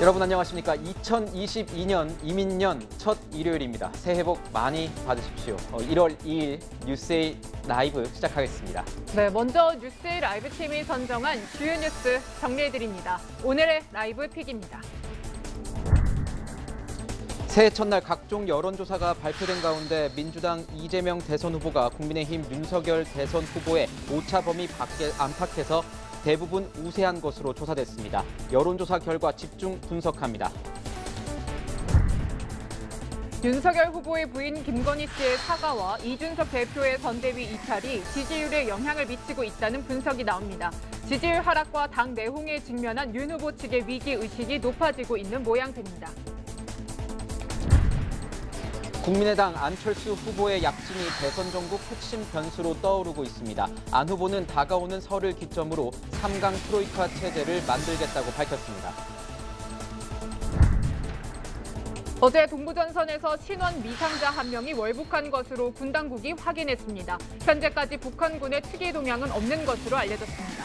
여러분 안녕하십니까. 2022년 이민년 첫 일요일입니다. 새해 복 많이 받으십시오. 1월 2일 뉴스에이 라이브 시작하겠습니다. 네, 먼저 뉴스에이 라이브 팀이 선정한 주요 뉴스 정리해드립니다. 오늘의 라이브 픽입니다. 새해 첫날 각종 여론조사가 발표된 가운데 민주당 이재명 대선 후보가 국민의힘 윤석열 대선 후보의 오차 범위 밖에 안팎에서 대부분 우세한 것으로 조사됐습니다. 여론조사 결과 집중 분석합니다. 윤석열 후보의 부인 김건희 씨의 사과와 이준석 대표의 선대위 이탈이 지지율에 영향을 미치고 있다는 분석이 나옵니다. 지지율 하락과 당 내홍에 직면한 윤 후보 측의 위기의식이 높아지고 있는 모양새입니다. 국민의당 안철수 후보의 약진이 대선 전국 핵심 변수로 떠오르고 있습니다. 안 후보는 다가오는 설을 기점으로 3강 트로이카 체제를 만들겠다고 밝혔습니다. 어제 동부전선에서 신원 미상자 한 명이 월북한 것으로 군 당국이 확인했습니다. 현재까지 북한군의 특이 동향은 없는 것으로 알려졌습니다.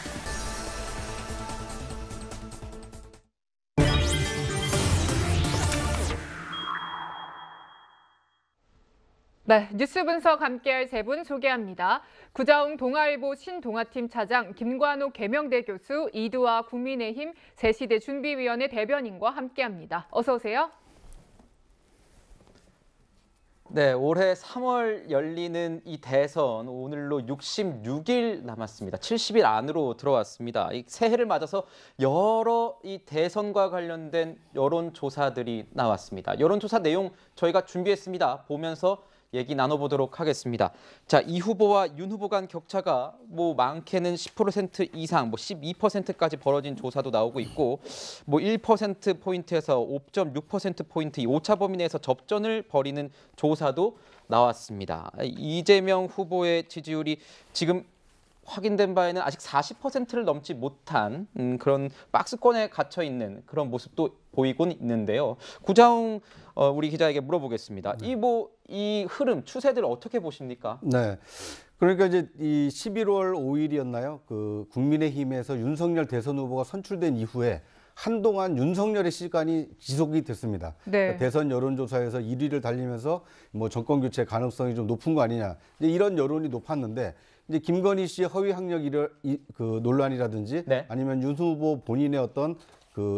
네, 뉴스 분석 함께할 세 분 소개합니다. 구자웅 동아일보 신동아팀 차장 김관옥 계명대 교수, 이두아 국민의힘 제10대 준비위원회 대변인과 함께합니다. 어서 오세요. 네, 올해 3월 열리는 이 대선 오늘로 66일 남았습니다. 70일 안으로 들어왔습니다. 이 새해를 맞아서 여러 이 대선과 관련된 여론조사들이 나왔습니다. 여론조사 내용 저희가 준비했습니다. 보면서 얘기 나눠보도록 하겠습니다. 자, 이 후보와 윤 후보 간 격차가 많게는 10% 이상, 12%까지 벌어진 조사도 나오고 있고, 1%포인트에서 5.6%포인트 이 오차 범위 내에서 접전을 벌이는 조사도 나왔습니다. 이재명 후보의 지지율이 지금 확인된 바에는 아직 40%를 넘지 못한 그런 박스권에 갇혀 있는 그런 모습도 보이곤 있는데요. 구자웅 우리 기자에게 물어보겠습니다. 이 흐름, 추세들 어떻게 보십니까? 네. 그러니까 이제 이 11월 5일이었나요? 그 국민의힘에서 윤석열 대선 후보가 선출된 이후에 한동안 윤석열의 시간이 지속이 됐습니다. 네. 그러니까 대선 여론조사에서 1위를 달리면서 정권 교체 가능성이 좀 높은 거 아니냐. 이제 이런 여론이 높았는데 이제 김건희 씨의 허위 학력 그 논란이라든지 네. 아니면 윤 후보 본인의 어떤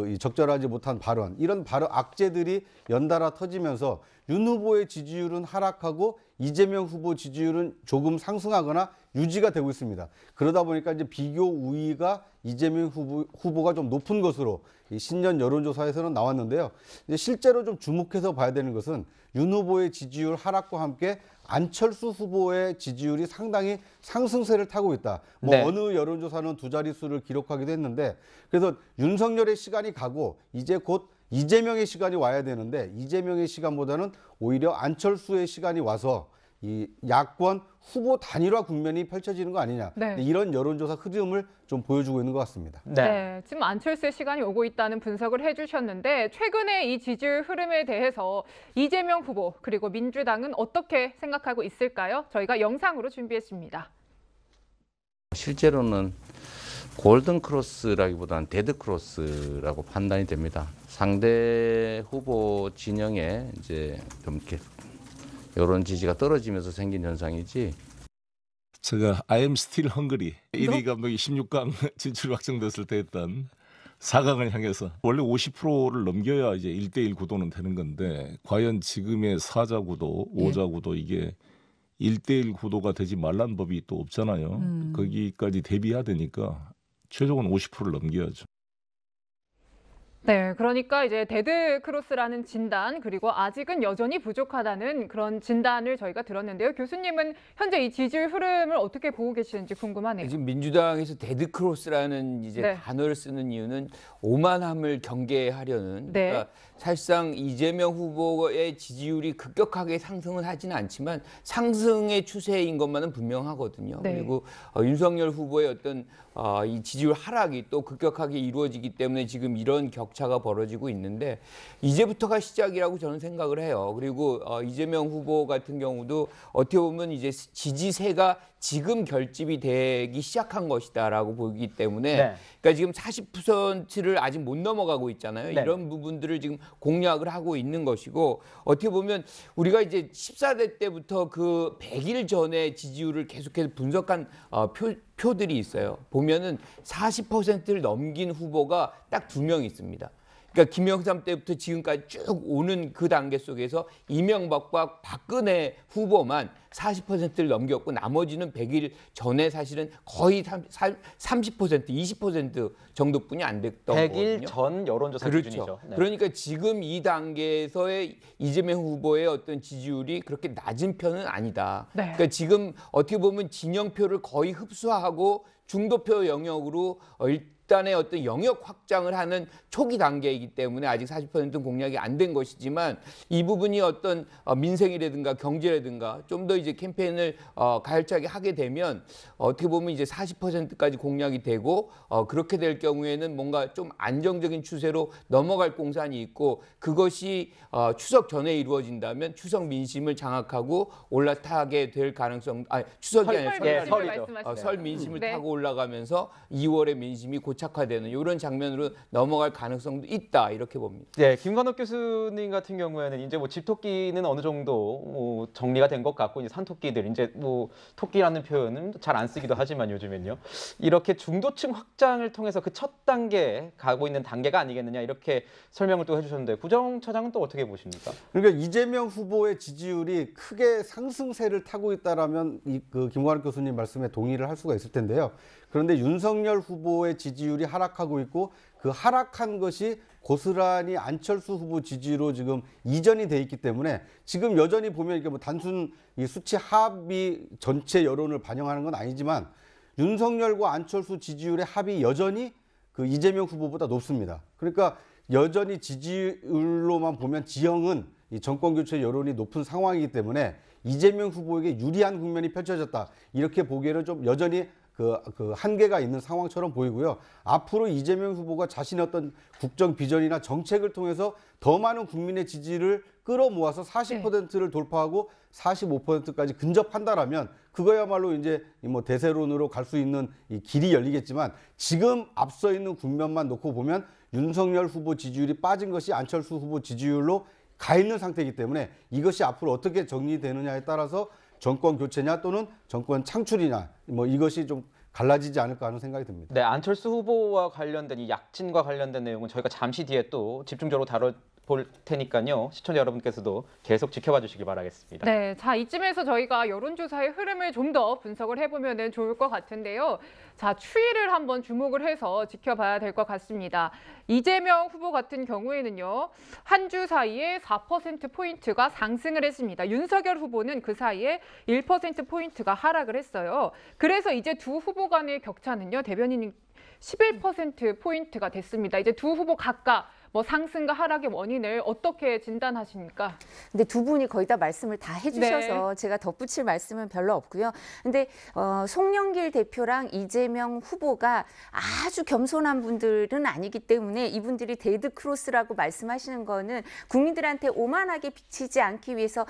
이 적절하지 못한 발언, 이런 악재들이 연달아 터지면서 윤 후보의 지지율은 하락하고 이재명 후보 지지율은 조금 상승하거나 유지가 되고 있습니다. 그러다 보니까 이제 비교 우위가 이재명 후보가 좀 높은 것으로 이 신년 여론조사에서는 나왔는데요. 이제 실제로 좀 주목해서 봐야 되는 것은 윤 후보의 지지율 하락과 함께 안철수 후보의 지지율이 상당히 상승세를 타고 있다. 네. 어느 여론조사는 두 자릿수를 기록하기도 했는데, 그래서 윤석열의 시간이 가고 이제 곧 이재명의 시간이 와야 되는데 이재명의 시간보다는 오히려 안철수의 시간이 와서 이 야권 후보 단일화 국면이 펼쳐지는 거 아니냐. 네. 이런 여론조사 흐름을 좀 보여주고 있는 것 같습니다. 네, 지금 안철수의 시간이 오고 있다는 분석을 해주셨는데 최근에 이 지지율 흐름에 대해서 이재명 후보 그리고 민주당은 어떻게 생각하고 있을까요? 저희가 영상으로 준비했습니다. 실제로는 골든 크로스라기보다는 데드 크로스라고 판단이 됩니다. 상대 후보 진영에 이제 좀 이렇게 여론 지지가 떨어지면서 생긴 현상이지. 제가 I am still hungry 1위 감독이 16강 진출 확정됐을 때 했던 4강을 향해서 원래 50%를 넘겨야 이제 1대1 구도는 되는 건데 과연 지금의 4자 구도, 5자 구도 이게 1대1 구도가 되지 말란 법이 또 없잖아요. 거기까지 대비해야 되니까 최종은 50%를 넘겨야죠. 네, 그러니까 이제 데드 크로스라는 진단 그리고 아직은 여전히 부족하다는 그런 진단을 저희가 들었는데요. 교수님은 현재 이 지지율 흐름을 어떻게 보고 계시는지 궁금하네요. 지금 민주당에서 데드 크로스라는 이제 네. 단어를 쓰는 이유는 오만함을 경계하려는. 네. 그러니까 사실상 이재명 후보의 지지율이 급격하게 상승은 하지는 않지만 상승의 추세인 것만은 분명하거든요. 네. 그리고 윤석열 후보의 어떤 이 지지율 하락이 또 급격하게 이루어지기 때문에 지금 이런 격차가 벌어지고 있는데 이제부터가 시작이라고 저는 생각을 해요. 그리고 이재명 후보 같은 경우도 어떻게 보면 이제 지지세가 지금 결집이 되기 시작한 것이다라고 보기 때문에 네. 그러니까 지금 40%를 아직 못 넘어가고 있잖아요. 네. 이런 부분들을 지금 공략을 하고 있는 것이고 어떻게 보면 우리가 이제 14대 때부터 그 100일 전에 지지율을 계속해서 분석한 표들이 있어요. 보면은 40%를 넘긴 후보가 딱 2명 있습니다. 그러니까 김영삼 때부터 지금까지 쭉 오는 그 단계 속에서 이명박과 박근혜 후보만 40%를 넘겼고 나머지는 100일 전에 사실은 거의 30%, 20% 정도뿐이 안 됐던 100일 거거든요. 전 여론조사 그렇죠. 기준이죠. 네. 그러니까 지금 이 단계에서의 이재명 후보의 어떤 지지율이 그렇게 낮은 편은 아니다. 네. 그러니까 지금 어떻게 보면 진영표를 거의 흡수하고 중도표 영역으로 일단의 어떤 영역 확장을 하는 초기 단계이기 때문에 아직 40%는 공략이 안 된 것이지만 이 부분이 어떤 민생이라든가 경제라든가 좀 더 이제 캠페인을 가열차게 하게 되면 어떻게 보면 이제 40%까지 공략이 되고 그렇게 될 경우에는 뭔가 좀 안정적인 추세로 넘어갈 공산이 있고 그것이 추석 전에 이루어진다면 추석 민심을 장악하고 올라타게 될 가능성 추석이 아니라 예, 설날이죠. 설이죠. 설 민심을 네. 타고 올라가면서 2월에 민심이 고착화되는 이런 장면으로 넘어갈 가능성도 있다 이렇게 봅니다. 네, 김관옥 교수님 같은 경우에는 이제 뭐 집토끼는 어느 정도 뭐 정리가 된 것 같고 이제 산토끼들 이제 뭐 토끼라는 표현은 잘 안 쓰기도 하지만 요즘엔요. 이렇게 중도층 확장을 통해서 그 첫 단계 가고 있는 단계가 아니겠느냐 이렇게 설명을 또 해주셨는데 구정 차장은 또 어떻게 보십니까? 그러니까 이재명 후보의 지지율이 크게 상승세를 타고 있다라면 그 김관욱 교수님 말씀에 동의를 할 수가 있을 텐데요. 그런데 윤석열 후보의 지지율이 하락하고 있고 그 하락한 것이 고스란히 안철수 후보 지지로 지금 이전이 돼 있기 때문에 지금 여전히 보면 이게 뭐 단순 이 수치 합이 전체 여론을 반영하는 건 아니지만 윤석열과 안철수 지지율의 합이 여전히 그 이재명 후보보다 높습니다. 그러니까 여전히 지지율로만 보면 지형은 이 정권 교체 여론이 높은 상황이기 때문에 이재명 후보에게 유리한 국면이 펼쳐졌다. 이렇게 보기에는 좀 여전히 그 한계가 있는 상황처럼 보이고요. 앞으로 이재명 후보가 자신의 어떤 국정 비전이나 정책을 통해서 더 많은 국민의 지지를 끌어모아서 40%를 돌파하고 45%까지 근접한다라면 그거야말로 이제 뭐 대세론으로 갈 수 있는 이 길이 열리겠지만 지금 앞서 있는 국면만 놓고 보면 윤석열 후보 지지율이 빠진 것이 안철수 후보 지지율로 가 있는 상태이기 때문에 이것이 앞으로 어떻게 정리되느냐에 따라서 정권 교체냐 또는 정권 창출이냐 뭐 이것이 좀 갈라지지 않을까 하는 생각이 듭니다. 네, 안철수 후보와 관련된 이 약진과 관련된 내용은 저희가 잠시 뒤에 또 집중적으로 다뤄볼 테니까요. 시청자 여러분께서도 계속 지켜봐 주시기 바라겠습니다. 네, 자 이쯤에서 저희가 여론조사의 흐름을 좀 더 분석을 해보면 좋을 것 같은데요. 자, 추이를 한번 주목을 해서 지켜봐야 될 것 같습니다. 이재명 후보 같은 경우에는요. 한 주 사이에 4%포인트가 상승을 했습니다. 윤석열 후보는 그 사이에 1%포인트가 하락을 했어요. 그래서 이제 두 후보 간의 격차는요. 대변인님 11%포인트가 됐습니다. 이제 두 후보 각각 뭐 상승과 하락의 원인을 어떻게 진단하십니까? 근데 두 분이 거의 다 말씀을 다 해주셔서 네. 제가 덧붙일 말씀은 별로 없고요. 근데 송영길 대표랑 이재명 후보가 아주 겸손한 분들은 아니기 때문에 이분들이 데드 크로스라고 말씀하시는 거는 국민들한테 오만하게 비치지 않기 위해서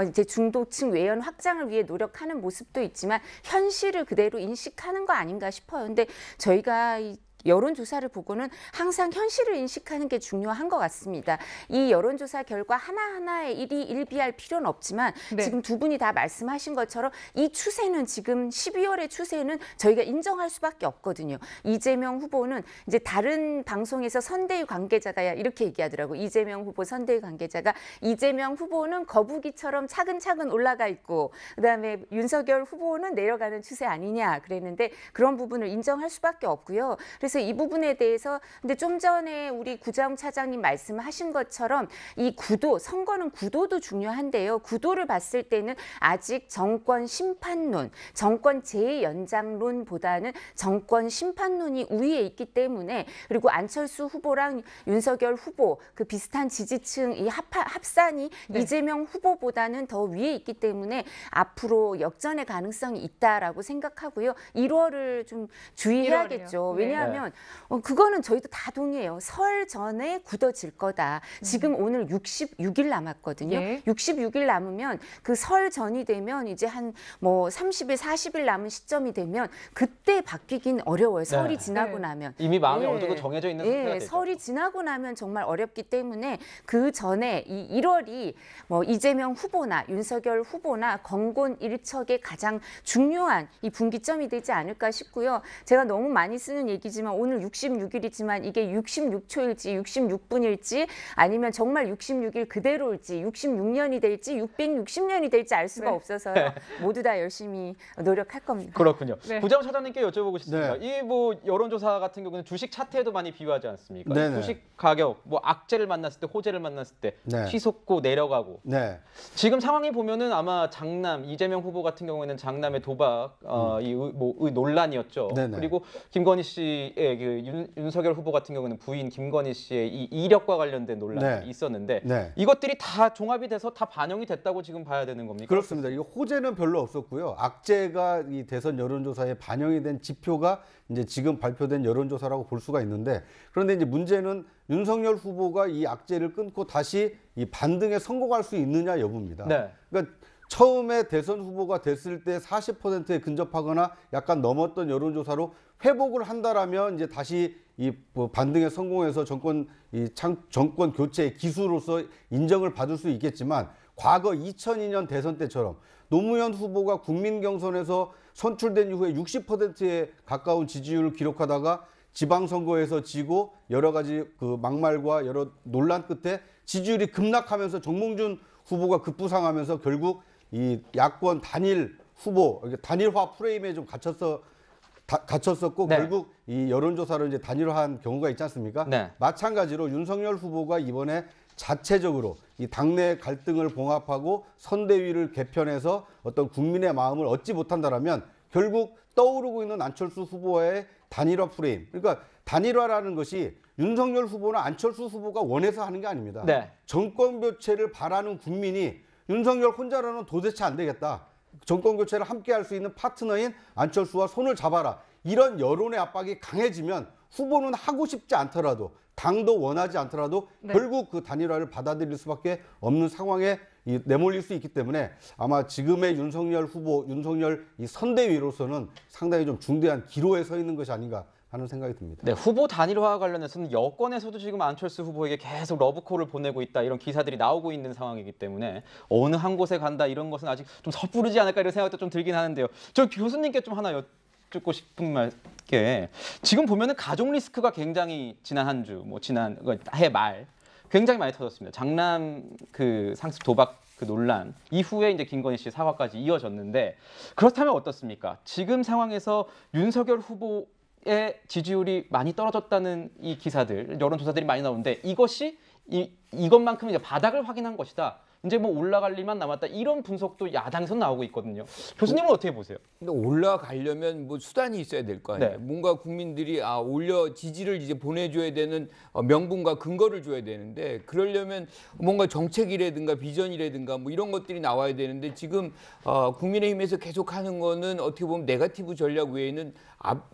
이제 중도층 외연 확장을 위해 노력하는 모습도 있지만 현실을 그대로 인식하는 거 아닌가 싶어요. 근데 저희가 여론조사를 보고는 항상 현실을 인식하는 게 중요한 것 같습니다. 이 여론조사 결과 하나하나에 일희일비할 필요는 없지만 네. 지금 두 분이 다 말씀하신 것처럼 이 추세는 지금 12월의 추세는 저희가 인정할 수밖에 없거든요. 이재명 후보는 이제 다른 방송에서 선대위 관계자가 이렇게 얘기하더라고요. 이재명 후보 선대위 관계자가 이재명 후보는 거북이처럼 차근차근 올라가 있고 그다음에 윤석열 후보는 내려가는 추세 아니냐 그랬는데 그런 부분을 인정할 수밖에 없고요. 그래서 그래서 이 부분에 대해서 근데 좀 전에 우리 구자영 차장님 말씀하신 것처럼 이 구도, 선거는 구도도 중요한데요. 구도를 봤을 때는 아직 정권 심판론, 정권 재연장론보다는 정권 심판론이 우위에 있기 때문에 그리고 안철수 후보랑 윤석열 후보 그 비슷한 지지층 이 합산이 네. 이재명 후보보다는 더 위에 있기 때문에 앞으로 역전의 가능성이 있다라고 생각하고요. 1월을 좀 주의해야겠죠. 1월이요. 왜냐하면 그거는 저희도 다 동의해요. 설 전에 굳어질 거다. 지금 오늘 66일 남았거든요. 예. 66일 남으면 그 설 전이 되면 이제 한 뭐 30일, 40일 남은 시점이 되면 그때 바뀌긴 어려워요. 설이 네. 지나고 네. 나면. 이미 마음이 예. 어느 정도 정해져 있는 상태가 되죠. 설이 지나고 나면 정말 어렵기 때문에 그 전에 이 1월이 뭐 이재명 후보나 윤석열 후보나 건곤일척의 가장 중요한 이 분기점이 되지 않을까 싶고요. 제가 너무 많이 쓰는 얘기지만 오늘 66일이지만 이게 66초일지 66분일지 아니면 정말 66일 그대로일지 66년이 될지 660년이 될지 알 수가 네. 없어서요. 모두 다 열심히 노력할 겁니다. 그렇군요. 네. 구자영 차장님께 여쭤보고 싶습니다. 네. 이 뭐 여론조사 같은 경우는 주식 차트에도 많이 비유하지 않습니까? 네네. 주식 가격, 뭐 악재를 만났을 때, 호재를 만났을 때 네. 치솟고 내려가고. 네. 지금 상황이 보면은 아마 장남 이재명 후보 같은 경우에는 장남의 도박 이 논란이었죠. 네네. 그리고 김건희 씨의 그 윤석열 후보 같은 경우는 부인 김건희 씨의 이 이력과 관련된 논란이 네. 있었는데 네. 이것들이 다 종합이 돼서 다 반영이 됐다고 지금 봐야 되는 겁니까? 그렇습니다. 이거 호재는 별로 없었고요. 악재가 이 대선 여론조사에 반영이 된 지표가 이제 지금 발표된 여론조사라고 볼 수가 있는데 그런데 이제 문제는 윤석열 후보가 이 악재를 끊고 다시 이 반등에 성공할 수 있느냐 여부입니다. 네. 그러니까 처음에 대선 후보가 됐을 때 40%에 근접하거나 약간 넘었던 여론조사로 회복을 한다라면 이제 다시 이 반등에 성공해서 정권 교체의 기수로서 인정을 받을 수 있겠지만 과거 2002년 대선 때처럼 노무현 후보가 국민 경선에서 선출된 이후에 60%에 가까운 지지율을 기록하다가 지방선거에서 지고 여러 가지 그 막말과 여러 논란 끝에 지지율이 급락하면서 정몽준 후보가 급부상하면서 결국 이 야권 단일 후보, 단일화 프레임에 좀 갇혔었고 네. 결국 이 여론조사를 이제 단일화한 경우가 있지 않습니까? 네. 마찬가지로 윤석열 후보가 이번에 자체적으로 이 당내 갈등을 봉합하고 선대위를 개편해서 어떤 국민의 마음을 얻지 못한다라면 결국 떠오르고 있는 안철수 후보의 단일화 프레임. 그러니까 단일화라는 것이 윤석열 후보나 안철수 후보가 원해서 하는 게 아닙니다. 네. 정권 교체를 바라는 국민이 윤석열 혼자로는 도대체 안 되겠다. 정권 교체를 함께 할 수 있는 파트너인 안철수와 손을 잡아라. 이런 여론의 압박이 강해지면 후보는 하고 싶지 않더라도 당도 원하지 않더라도 네. 결국 그 단일화를 받아들일 수밖에 없는 상황에 내몰릴 수 있기 때문에 아마 지금의 윤석열 후보, 윤석열 이 선대위로서는 상당히 좀 중대한 기로에 서 있는 것이 아닌가 하는 생각이 듭니다. 네, 후보 단일화와 관련해서는 여권에서도 지금 안철수 후보에게 계속 러브콜을 보내고 있다 이런 기사들이 나오고 있는 상황이기 때문에 어느 한 곳에 간다 이런 것은 아직 좀 섣부르지 않을까 이런 생각도 좀 들긴 하는데요. 저 교수님께 좀 하나 여쭙고 싶은 게 지금 보면은 가족 리스크가 굉장히 지난 한 주, 뭐 지난 해 말 굉장히 많이 터졌습니다. 장남 그 상습 도박 그 논란 이후에 이제 김건희 씨 사과까지 이어졌는데 그렇다면 어떻습니까? 지금 상황에서 윤석열 후보의 지지율이 많이 떨어졌다는 이 기사들, 여론조사들이 많이 나오는데 이것이 이것만큼 이제 바닥을 확인한 것이다. 이제 뭐 올라갈 일만 남았다. 이런 분석도 야당에서 나오고 있거든요. 교수님은 어떻게 보세요? 근데 올라가려면 뭐 수단이 있어야 될 거 아니에요. 네. 뭔가 국민들이 지지를 이제 보내줘야 되는 명분과 근거를 줘야 되는데 그러려면 뭔가 정책이라든가 비전이라든가 뭐 이런 것들이 나와야 되는데 지금 국민의힘에서 계속 하는 거는 어떻게 보면 네거티브 전략 외에는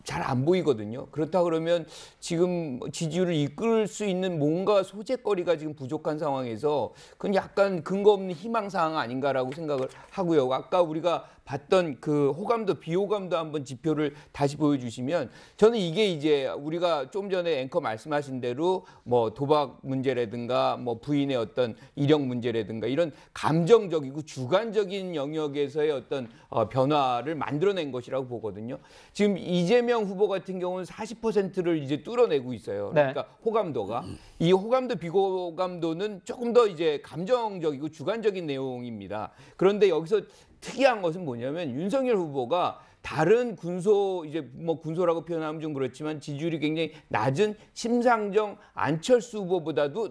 잘 안 보이거든요. 그렇다 그러면 지금 지지율을 이끌 수 있는 뭔가 소재거리가 지금 부족한 상황에서 그건 약간 근거 없는 희망사항 아닌가라고 생각을 하고요. 아까 우리가 봤던 그 호감도 비호감도 한번 지표를 다시 보여주시면 저는 이게 이제 우리가 좀 전에 앵커 말씀하신 대로 뭐 도박 문제라든가 뭐 부인의 어떤 이력 문제라든가 이런 감정적이고 주관적인 영역에서의 어떤 변화를 만들어낸 것이라고 보거든요. 지금 이재명 후보 같은 경우는 40%를 이제 뚫어내고 있어요. 네. 그러니까 호감도가 이 호감도 비호감도는 조금 더 이제 감정적이고 주관적인 내용입니다. 그런데 여기서 특이한 것은 뭐냐면 윤석열 후보가 다른 군소 이제 뭐 군소라고 표현하면 좀 그렇지만 지지율이 굉장히 낮은 심상정 안철수 후보보다도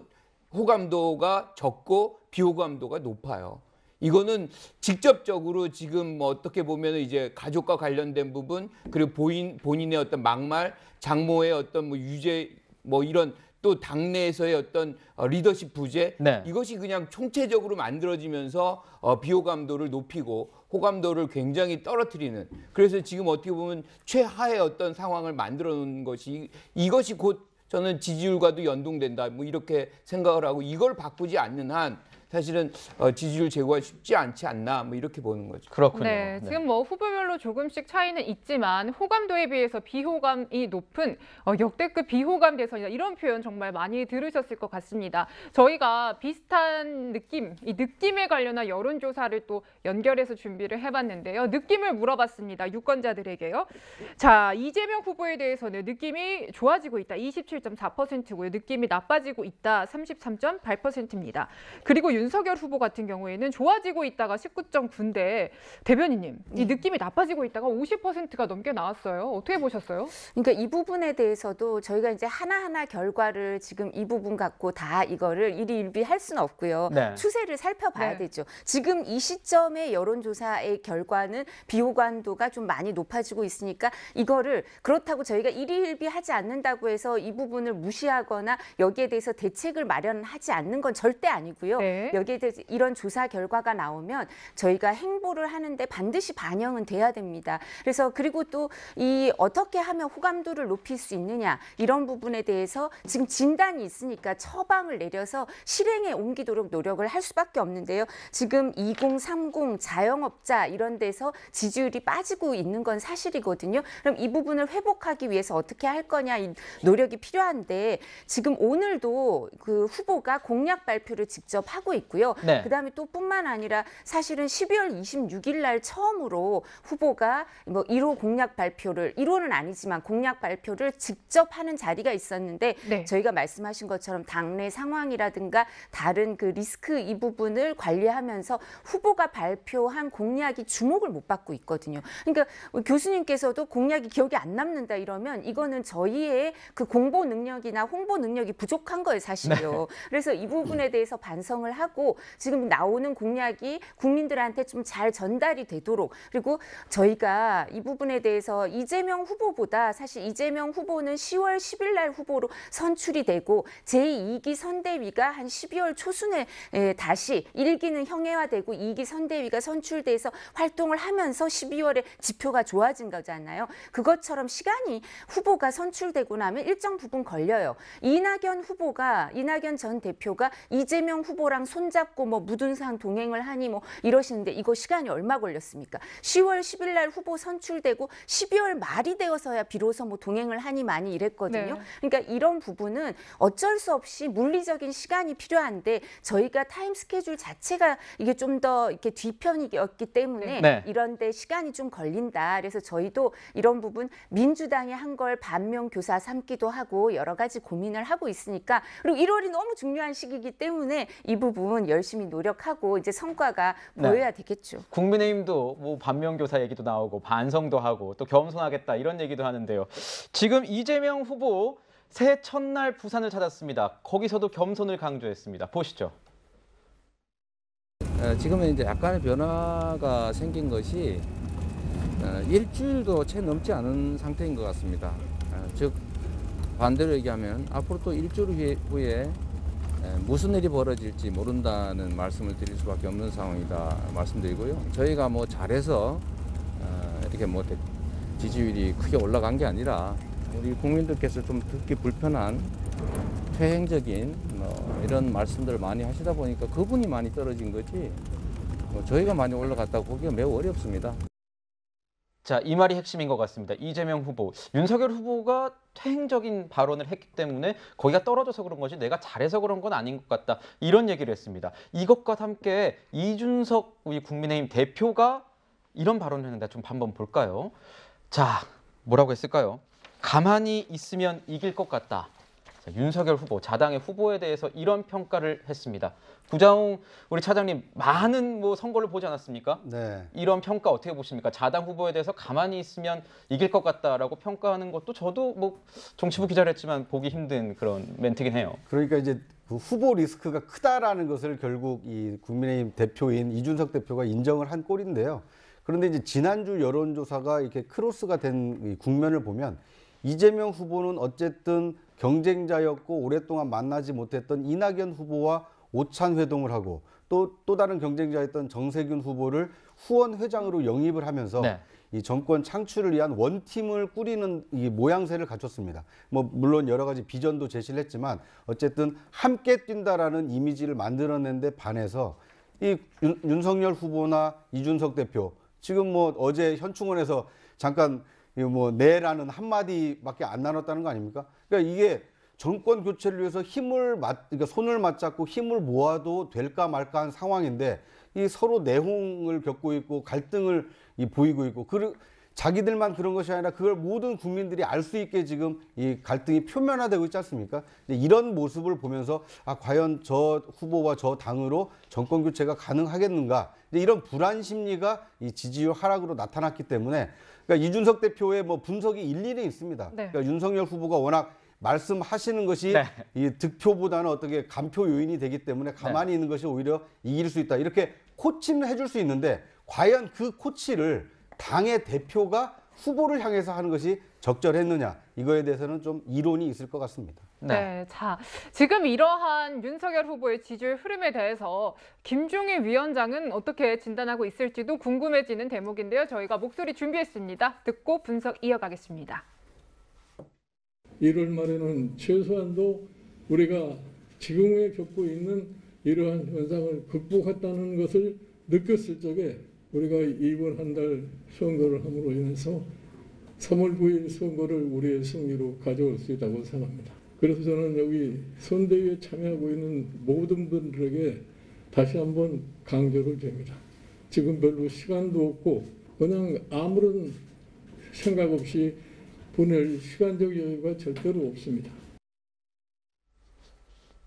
호감도가 적고 비호감도가 높아요. 이거는 직접적으로 지금 뭐 어떻게 보면 이제 가족과 관련된 부분 그리고 본인의 어떤 막말, 장모의 어떤 뭐 유죄 뭐 이런 또 당내에서의 어떤 리더십 부재 네. 이것이 그냥 총체적으로 만들어지면서 비호감도를 높이고 호감도를 굉장히 떨어뜨리는 그래서 지금 어떻게 보면 최하의 어떤 상황을 만들어 놓은 것이 이것이 곧 저는 지지율과도 연동된다 뭐 이렇게 생각을 하고 이걸 바꾸지 않는 한 사실은 지지율 제고가 쉽지 않지 않나 뭐 이렇게 보는 거죠. 그렇군요. 네, 지금 뭐 후보별로 조금씩 차이는 있지만 호감도에 비해서 비호감이 높은 역대급 비호감 대선이다 이런 표현 정말 많이 들으셨을 것 같습니다. 저희가 비슷한 느낌, 이 느낌에 관련한 여론조사를 또 연결해서 준비를 해봤는데요. 느낌을 물어봤습니다. 유권자들에게요. 자, 이재명 후보에 대해서는 느낌이 좋아지고 있다 27.4%고요. 느낌이 나빠지고 있다 33.8%입니다. 그리고 윤석열 후보 같은 경우에는 좋아지고 있다가 19.9인데 대변인님, 이 느낌이 나빠지고 있다가 50%가 넘게 나왔어요. 어떻게 보셨어요? 그러니까 이 부분에 대해서도 저희가 이제 하나하나 결과를 지금 이 부분 갖고 다 이거를 일희일비할 수는 없고요. 네. 추세를 살펴봐야 네. 되죠. 지금 이 시점의 여론조사의 결과는 비호감도가 좀 많이 높아지고 있으니까 이거를 그렇다고 저희가 일희일비하지 않는다고 해서 이 부분을 무시하거나 여기에 대해서 대책을 마련하지 않는 건 절대 아니고요. 네. 여기에 대해서 이런 조사 결과가 나오면 저희가 행보를 하는데 반드시 반영은 돼야 됩니다. 그래서 그리고 또 이 어떻게 하면 호감도를 높일 수 있느냐 이런 부분에 대해서 지금 진단이 있으니까 처방을 내려서 실행에 옮기도록 노력을 할 수밖에 없는데요. 지금 2030 자영업자 이런 데서 지지율이 빠지고 있는 건 사실이거든요. 그럼 이 부분을 회복하기 위해서 어떻게 할 거냐 이 노력이 필요한데 지금 오늘도 그 후보가 공약 발표를 직접 하고 있고요. 네. 그다음에 또 뿐만 아니라 사실은 12월 26일 날 처음으로 후보가 뭐 1호 공약 발표를 1호는 아니지만 공약 발표를 직접 하는 자리가 있었는데 네. 저희가 말씀하신 것처럼 당내 상황이라든가 다른 그 리스크 이 부분을 관리하면서 후보가 발표한 공약이 주목을 못 받고 있거든요. 그러니까 교수님께서도 공약이 기억에 안 남는다 이러면 이거는 저희의 그 공보 능력이나 홍보 능력이 부족한 거예요, 사실요. 그래서 이 부분에 대해서 반성을 하고 지금 나오는 공약이 국민들한테 좀 잘 전달이 되도록 그리고 저희가 이 부분에 대해서 이재명 후보보다 사실 이재명 후보는 10월 10일 날 후보로 선출이 되고 제2기 선대위가 한 12월 초순에 다시 1기는 형해화되고 2기 선대위가 선출돼서 활동을 하면서 12월에 지표가 좋아진 거잖아요. 그것처럼 시간이 후보가 선출되고 나면 일정 부분 걸려요. 이낙연 전 대표가 이재명 후보랑 손잡고 뭐 무등산 동행을 하니 뭐 이러시는데 이거 시간이 얼마 걸렸습니까? 10월 10일 날 후보 선출되고 12월 말이 되어서야 비로소 뭐 동행을 하니 많이 이랬거든요. 네. 그러니까 이런 부분은 어쩔 수 없이 물리적인 시간이 필요한데 저희가 타임 스케줄 자체가 이게 좀 더 이렇게 뒤편이었기 때문에 네. 이런데 시간이 좀 걸린다. 그래서 저희도 이런 부분 민주당이 한 걸 반면 교사 삼기도 하고 여러 가지 고민을 하고 있으니까 그리고 1월이 너무 중요한 시기이기 때문에 이 부분 열심히 노력하고 이제 성과가 네. 보여야 되겠죠. 국민의힘도 뭐 반면교사 얘기도 나오고 반성도 하고 또 겸손하겠다 이런 얘기도 하는데요. 지금 이재명 후보 새해 첫날 부산을 찾았습니다. 거기서도 겸손을 강조했습니다. 보시죠. 지금은 이제 약간의 변화가 생긴 것이 일주일도 채 넘지 않은 상태인 것 같습니다. 즉 반대로 얘기하면 앞으로 또 일주일 후에 무슨 일이 벌어질지 모른다는 말씀을 드릴 수밖에 없는 상황이다 말씀드리고요. 저희가 뭐 잘해서 이렇게 뭐 지지율이 크게 올라간 게 아니라 우리 국민들께서 좀 듣기 불편한 퇴행적인 이런 말씀들을 많이 하시다 보니까 그분이 많이 떨어진 거지 저희가 많이 올라갔다고 보기가 매우 어렵습니다. 자, 이 말이 핵심인 것 같습니다. 이재명 후보, 윤석열 후보가 퇴행적인 발언을 했기 때문에 거기가 떨어져서 그런 거지 내가 잘해서 그런 건 아닌 것 같다. 이런 얘기를 했습니다. 이것과 함께 이준석 우리 국민의힘 대표가 이런 발언을 했는데 좀 한번 볼까요? 자, 뭐라고 했을까요? 가만히 있으면 이길 것 같다. 자, 윤석열 후보, 자당의 후보에 대해서 이런 평가를 했습니다. 구자웅 우리 차장님, 많은 선거를 보지 않았습니까? 네. 이런 평가 어떻게 보십니까? 자당 후보에 대해서 가만히 있으면 이길 것 같다라고 평가하는 것도 저도 정치부 기자를 했지만 보기 힘든 그런 멘트긴 해요. 그러니까 이제 그 후보 리스크가 크다라는 것을 결국 이 국민의힘 대표인 이준석 대표가 인정을 한 꼴인데요. 그런데 이제 지난주 여론조사가 이렇게 크로스가 된 이 국면을 보면 이재명 후보는 어쨌든 경쟁자였고 오랫동안 만나지 못했던 이낙연 후보와 오찬 회동을 하고 또 다른 경쟁자였던 정세균 후보를 후원 회장으로 영입을 하면서 네. 이 정권 창출을 위한 원팀을 꾸리는 이 모양새를 갖췄습니다. 물론 여러 가지 비전도 제시를 했지만 어쨌든 함께 뛴다라는 이미지를 만들어낸 데 반해서 이 윤석열 후보나 이준석 대표 지금 어제 현충원에서 잠깐 네라는 한마디밖에 안 나눴다는 거 아닙니까? 그러니까 이게 정권 교체를 위해서 그러니까 손을 맞잡고 힘을 모아도 될까 말까 한 상황인데 이 서로 내홍을 겪고 있고 갈등을 보이고 있고 자기들만 그런 것이 아니라 그걸 모든 국민들이 알 수 있게 지금 이 갈등이 표면화되고 있지 않습니까? 이런 모습을 보면서 과연 저 후보와 저 당으로 정권 교체가 가능하겠는가? 이런 불안 심리가 이 지지율 하락으로 나타났기 때문에 그러니까 이준석 대표의 분석이 일리는 있습니다. 네. 그러니까 윤석열 후보가 워낙 말씀하시는 것이 네. 이 득표보다는 어떻게 간표 요인이 되기 때문에 가만히 있는 것이 오히려 이길 수 있다. 이렇게 코치는 해줄 수 있는데 과연 그 코치를 당의 대표가 후보를 향해서 하는 것이 적절했느냐. 이거에 대해서는 좀 이론이 있을 것 같습니다. 네, 자, 지금 이러한 윤석열 후보의 지지율 흐름에 대해서 김종인 위원장은 어떻게 진단하고 있을지도 궁금해지는 대목인데요. 저희가 목소리 준비했습니다. 듣고 분석 이어가겠습니다. 1월 말에는 최소한도 우리가 지금에 겪고 있는 이러한 현상을 극복했다는 것을 느꼈을 적에 우리가 이번 한 달 선거를 함으로 인해서 3월 9일 선거를 우리의 승리로 가져올 수 있다고 생각합니다. 그래서 저는 여기 선대위에 참여하고 있는 모든 분들에게 다시 한번 강조를 드립니다. 지금 별로 시간도 없고 그냥 아무런 생각 없이 보낼 시간적 여유가 절대로 없습니다.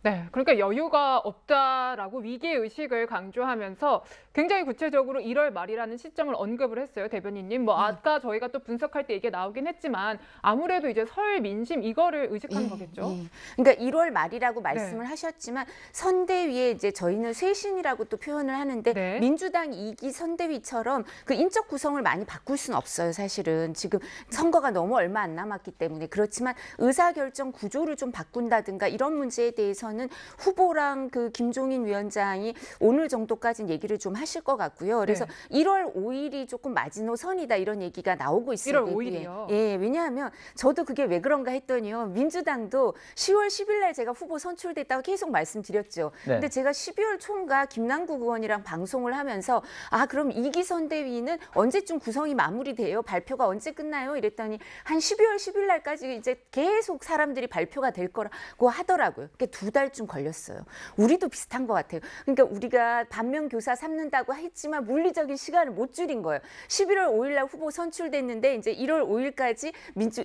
네, 그러니까 여유가 없다라고 위기의식을 강조하면서 굉장히 구체적으로 1월 말이라는 시점을 언급을 했어요, 대변인님. 아까 저희가 또 분석할 때 이게 나오긴 했지만 아무래도 이제 설 민심 이거를 의식한 거겠죠. 그러니까 1월 말이라고 말씀을 하셨지만 선대위에 이제 저희는 쇄신이라고 또 표현을 하는데 네. 민주당 2기 선대위처럼 그 인적 구성을 많이 바꿀 수는 없어요, 사실은. 지금 선거가 너무 얼마 안 남았기 때문에. 그렇지만 의사결정 구조를 좀 바꾼다든가 이런 문제에 대해서는 후보랑 그 김종인 위원장이 오늘 정도까지는 얘기를 좀 하실 것 같고요. 그래서 1월 5일이 조금 마지노선이다 이런 얘기가 나오고 있어요. 1월 5일이요? 예, 왜냐하면 저도 그게 왜 그런가 했더니요. 민주당도 10월 10일 날 제가 후보 선출됐다고 계속 말씀드렸죠. 네. 근데 제가 12월 초인가 김남국 의원이랑 방송을 하면서 그럼 2기 선대위는 언제쯤 구성이 마무리돼요? 발표가 언제 끝나요? 이랬더니 한 12월 10일 날까지 이제 계속 사람들이 발표가 될 거라고 하더라고요. 그러니까 2달쯤 걸렸어요. 우리도 비슷한 것 같아요. 그러니까 우리가 반면교사 삼는다고 했지만 물리적인 시간을 못 줄인 거예요. 11월 5일 날 후보 선출됐는데 이제 1월 5일까지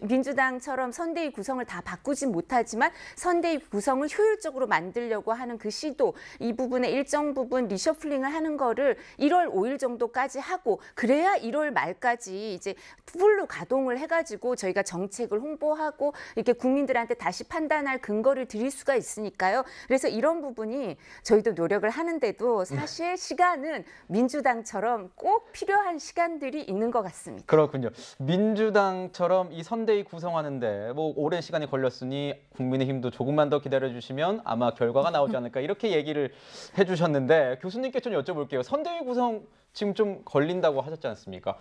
민주당처럼 선대위 구성을 다 바꾸진 못하지만 선대위 구성을 효율적으로 만들려고 하는 그 시도, 이 부분에 일정 부분 리셔플링을 하는 거를 1월 5일 정도까지 하고 그래야 1월 말까지 이제 풀로 가동을 해가지고 저희가 정책을 홍보하고 이렇게 국민들한테 다시 판단할 근거를 드릴 수가 있으니까요. 그래서 이런 부분이 저희도 노력을 하는데도 사실 시간은 민주당처럼 꼭 필요한 시간들이 있는 것 같습니다. 그렇군요. 민주당처럼 이 선대위 구성하는데 오랜 시간이 걸렸으니 국민의힘도 조금만 더 기다려주시면 아마 결과가 나오지 않을까 이렇게 얘기를 해주셨는데 교수님께 좀 여쭤볼게요. 선대위 구성 지금 좀 걸린다고 하셨지 않습니까?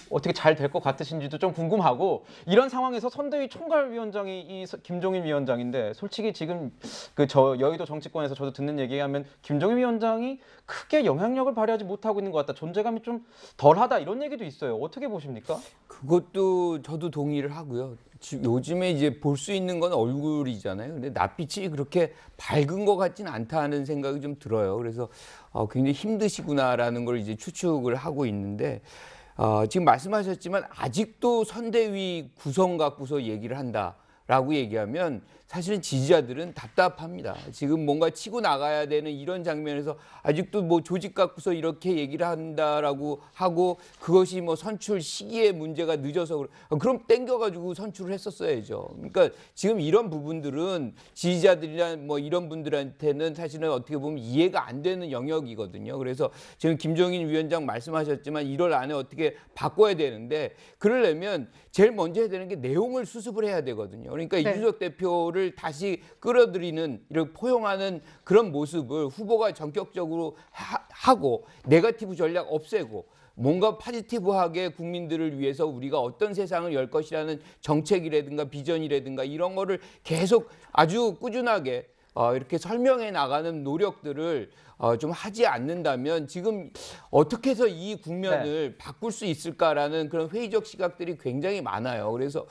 어떻게 잘 될 것 같으신지도 좀 궁금하고 이런 상황에서 선대위 총괄위원장이 이 김종인 위원장인데 솔직히 지금 저 여의도 정치권에서 저도 듣는 얘기하면 김종인 위원장이 크게 영향력을 발휘하지 못하고 있는 것 같다. 존재감이 좀 덜하다 이런 얘기도 있어요. 어떻게 보십니까? 그것도 저도 동의를 하고요. 요즘에 이제 볼 수 있는 건 얼굴이잖아요. 근데 낯빛이 그렇게 밝은 것 같지는 않다는 생각이 좀 들어요. 그래서 굉장히 힘드시구나라는 걸 이제 추측을 하고 있는데 지금 말씀하셨지만 아직도 선대위 구성 갖고서 얘기를 한다라고 얘기하면 사실은 지지자들은 답답합니다. 지금 뭔가 치고 나가야 되는 이런 장면에서 아직도 뭐 조직 갖고서 이렇게 얘기를 한다라고 하고 그것이 뭐 선출 시기에 문제가 늦어서 그럼 땡겨가지고 선출을 했었어야죠. 그러니까 지금 이런 부분들은 지지자들이나 뭐 이런 분들한테는 사실은 어떻게 보면 이해가 안 되는 영역이거든요. 그래서 지금 김종인 위원장 말씀하셨지만 1월 안에 어떻게 바꿔야 되는데 그러려면 제일 먼저 해야 되는 게 내용을 수습을 해야 되거든요. 그러니까 네. 이준석 대표를 다시 끌어들이는 이렇게 포용하는 그런 모습을 후보가 전격적으로 하고 네거티브 전략 없애고 뭔가 포지티브하게 국민들을 위해서 우리가 어떤 세상을 열 것이라는 정책이라든가 비전이라든가 이런 거를 계속 아주 꾸준하게 이렇게 설명해 나가는 노력들을 좀 하지 않는다면 지금 어떻게 해서 이 국면을 바꿀 수 있을까라는 그런 회의적 시각들이 굉장히 많아요. 그래서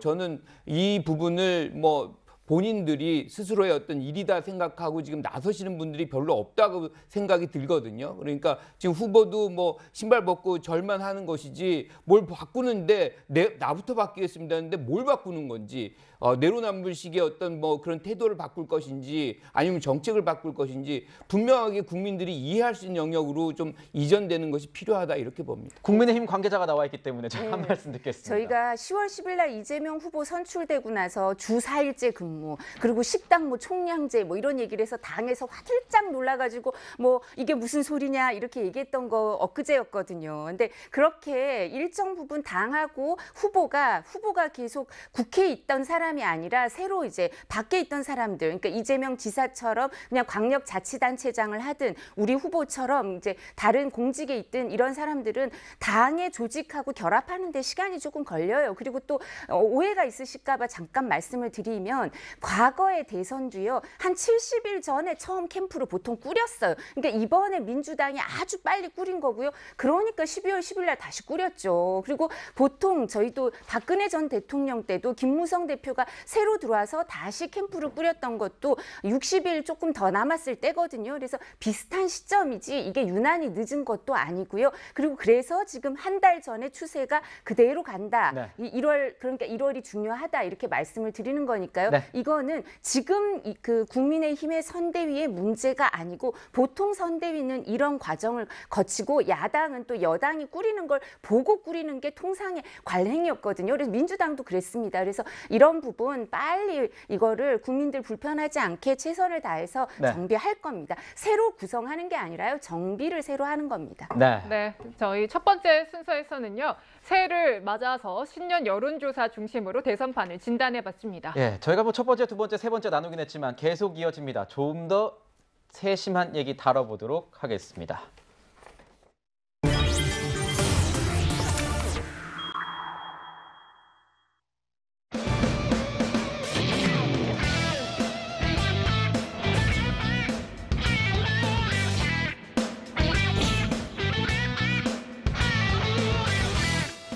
저는 이 부분을 뭐 본인들이 스스로의 어떤 일이다 생각하고 지금 나서시는 분들이 별로 없다고 생각이 들거든요. 그러니까 지금 후보도 뭐 신발 벗고 절만 하는 것이지 뭘 바꾸는데 나부터 바뀌겠습니다 하는데 뭘 바꾸는 건지 내로남불식의 어떤 뭐 그런 태도를 바꿀 것인지 아니면 정책을 바꿀 것인지 분명하게 국민들이 이해할 수 있는 영역으로 좀 이전되는 것이 필요하다 이렇게 봅니다. 국민의힘 관계자가 나와 있기 때문에 제가 한 말씀 듣겠습니다. 저희가 10월 10일 날 이재명 후보 선출되고 나서 주 4일제 근무 그리고 식당 뭐 총량제 뭐 이런 얘기를 해서 당에서 화들짝 놀라가지고 뭐 이게 무슨 소리냐 이렇게 얘기했던 거 엊그제였거든요. 근데 그렇게 일정 부분 당하고 후보가 계속 국회에 있던 사람이 아니라 새로 이제 밖에 있던 사람들, 그러니까 이재명 지사처럼 그냥 광역자치단체장을 하든 우리 후보처럼 이제 다른 공직에 있든 이런 사람들은 당의 조직하고 결합하는 데 시간이 조금 걸려요. 그리고 또 오해가 있으실까 봐 잠깐 말씀을 드리면 과거의 대선도요. 한 70일 전에 처음 캠프를 보통 꾸렸어요. 그러니까 이번에 민주당이 아주 빨리 꾸린 거고요. 그러니까 12월 10일 날 다시 꾸렸죠. 그리고 보통 저희도 박근혜 전 대통령 때도 김무성 대표가 새로 들어와서 다시 캠프를 꾸렸던 것도 60일 조금 더 남았을 때거든요. 그래서 비슷한 시점이지 이게 유난히 늦은 것도 아니고요. 그리고 그래서 지금 한 달 전에 추세가 그대로 간다. 네. 1월 그러니까 1월이 중요하다 이렇게 말씀을 드리는 거니까요. 네. 이거는 지금 그 국민의힘의 선대위의 문제가 아니고 보통 선대위는 이런 과정을 거치고 야당은 또 여당이 꾸리는 걸 보고 꾸리는 게 통상의 관행이었거든요. 그래서 민주당도 그랬습니다. 그래서 이런 부분 빨리 이거를 국민들 불편하지 않게 최선을 다해서 네. 정비할 겁니다. 새로 구성하는 게 아니라요. 정비를 새로 하는 겁니다. 네. 네, 저희 첫 번째 순서에서는요. 새해를 맞아서 신년 여론조사 중심으로 대선판을 진단해봤습니다. 예, 저희가 뭐 첫 번째, 두 번째, 세 번째 나누긴 했지만 계속 이어집니다. 좀 더 세심한 얘기 다뤄보도록 하겠습니다.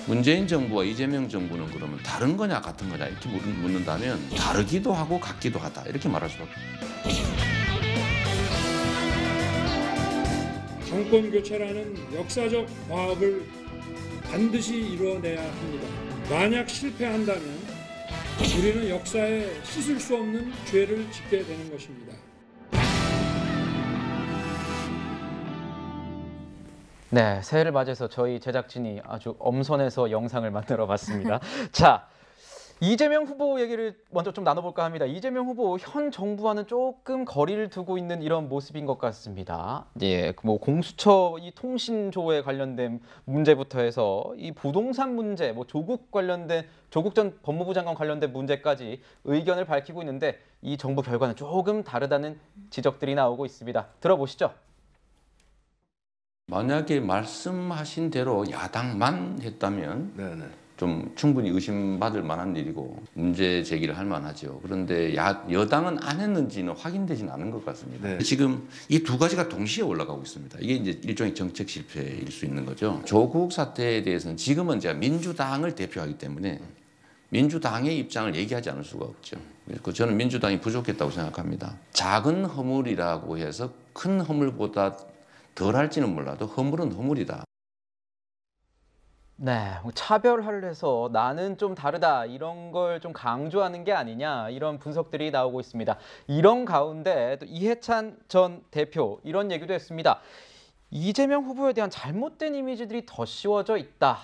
문재인 정부와 이재명 정부는 그러면 다른 거냐 같은 거냐 이렇게 묻는다면 다르기도 하고 같기도 하다 이렇게 말할 수밖에 없습니다. 정권 교체라는 역사적 과업을 반드시 이루어내야 합니다. 만약 실패한다면 우리는 역사에 씻을 수 없는 죄를 짓게 되는 것입니다. 네, 새해를 맞아서 저희 제작진이 아주 엄선해서 영상을 만들어 봤습니다. 자, 이재명 후보 얘기를 먼저 좀 나눠볼까 합니다. 이재명 후보 현 정부와는 조금 거리를 두고 있는 이런 모습인 것 같습니다. 예, 뭐 공수처 이 통신조에 관련된 문제부터 해서 이 부동산 문제, 뭐 조국 전 법무부 장관 관련된 문제까지 의견을 밝히고 있는데 이 정부 결과는 조금 다르다는 지적들이 나오고 있습니다. 들어보시죠. 만약에 말씀하신 대로 야당만 했다면 좀 충분히 의심받을 만한 일이고 문제 제기를 할 만하죠. 그런데 여당은 안 했는지는 확인되지는 않은 것 같습니다. 지금 이 두 가지가 동시에 올라가고 있습니다. 이게 이제 일종의 정책 실패일 수 있는 거죠. 조국 사태에 대해서는 지금은 제가 민주당을 대표하기 때문에 민주당의 입장을 얘기하지 않을 수가 없죠. 그래서 저는 민주당이 부족했다고 생각합니다. 작은 허물이라고 해서 큰 허물보다 덜 할지는 몰라도 허물은 허물이다. 네, 차별화를 해서 나는 좀 다르다 이런 걸 좀 강조하는 게 아니냐 이런 분석들이 나오고 있습니다. 이런 가운데 또 이해찬 전 대표 이런 얘기도 했습니다. 이재명 후보에 대한 잘못된 이미지들이 더 씌워져 있다.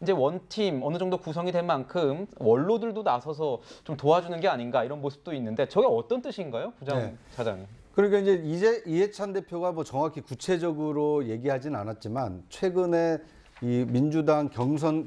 이제 원팀 어느 정도 구성이 된 만큼 원로들도 나서서 좀 도와주는 게 아닌가 이런 모습도 있는데 저게 어떤 뜻인가요, 부장 차장님? 그러니까 이제 이해찬 대표가 뭐 정확히 구체적으로 얘기하진 않았지만 최근에 이 민주당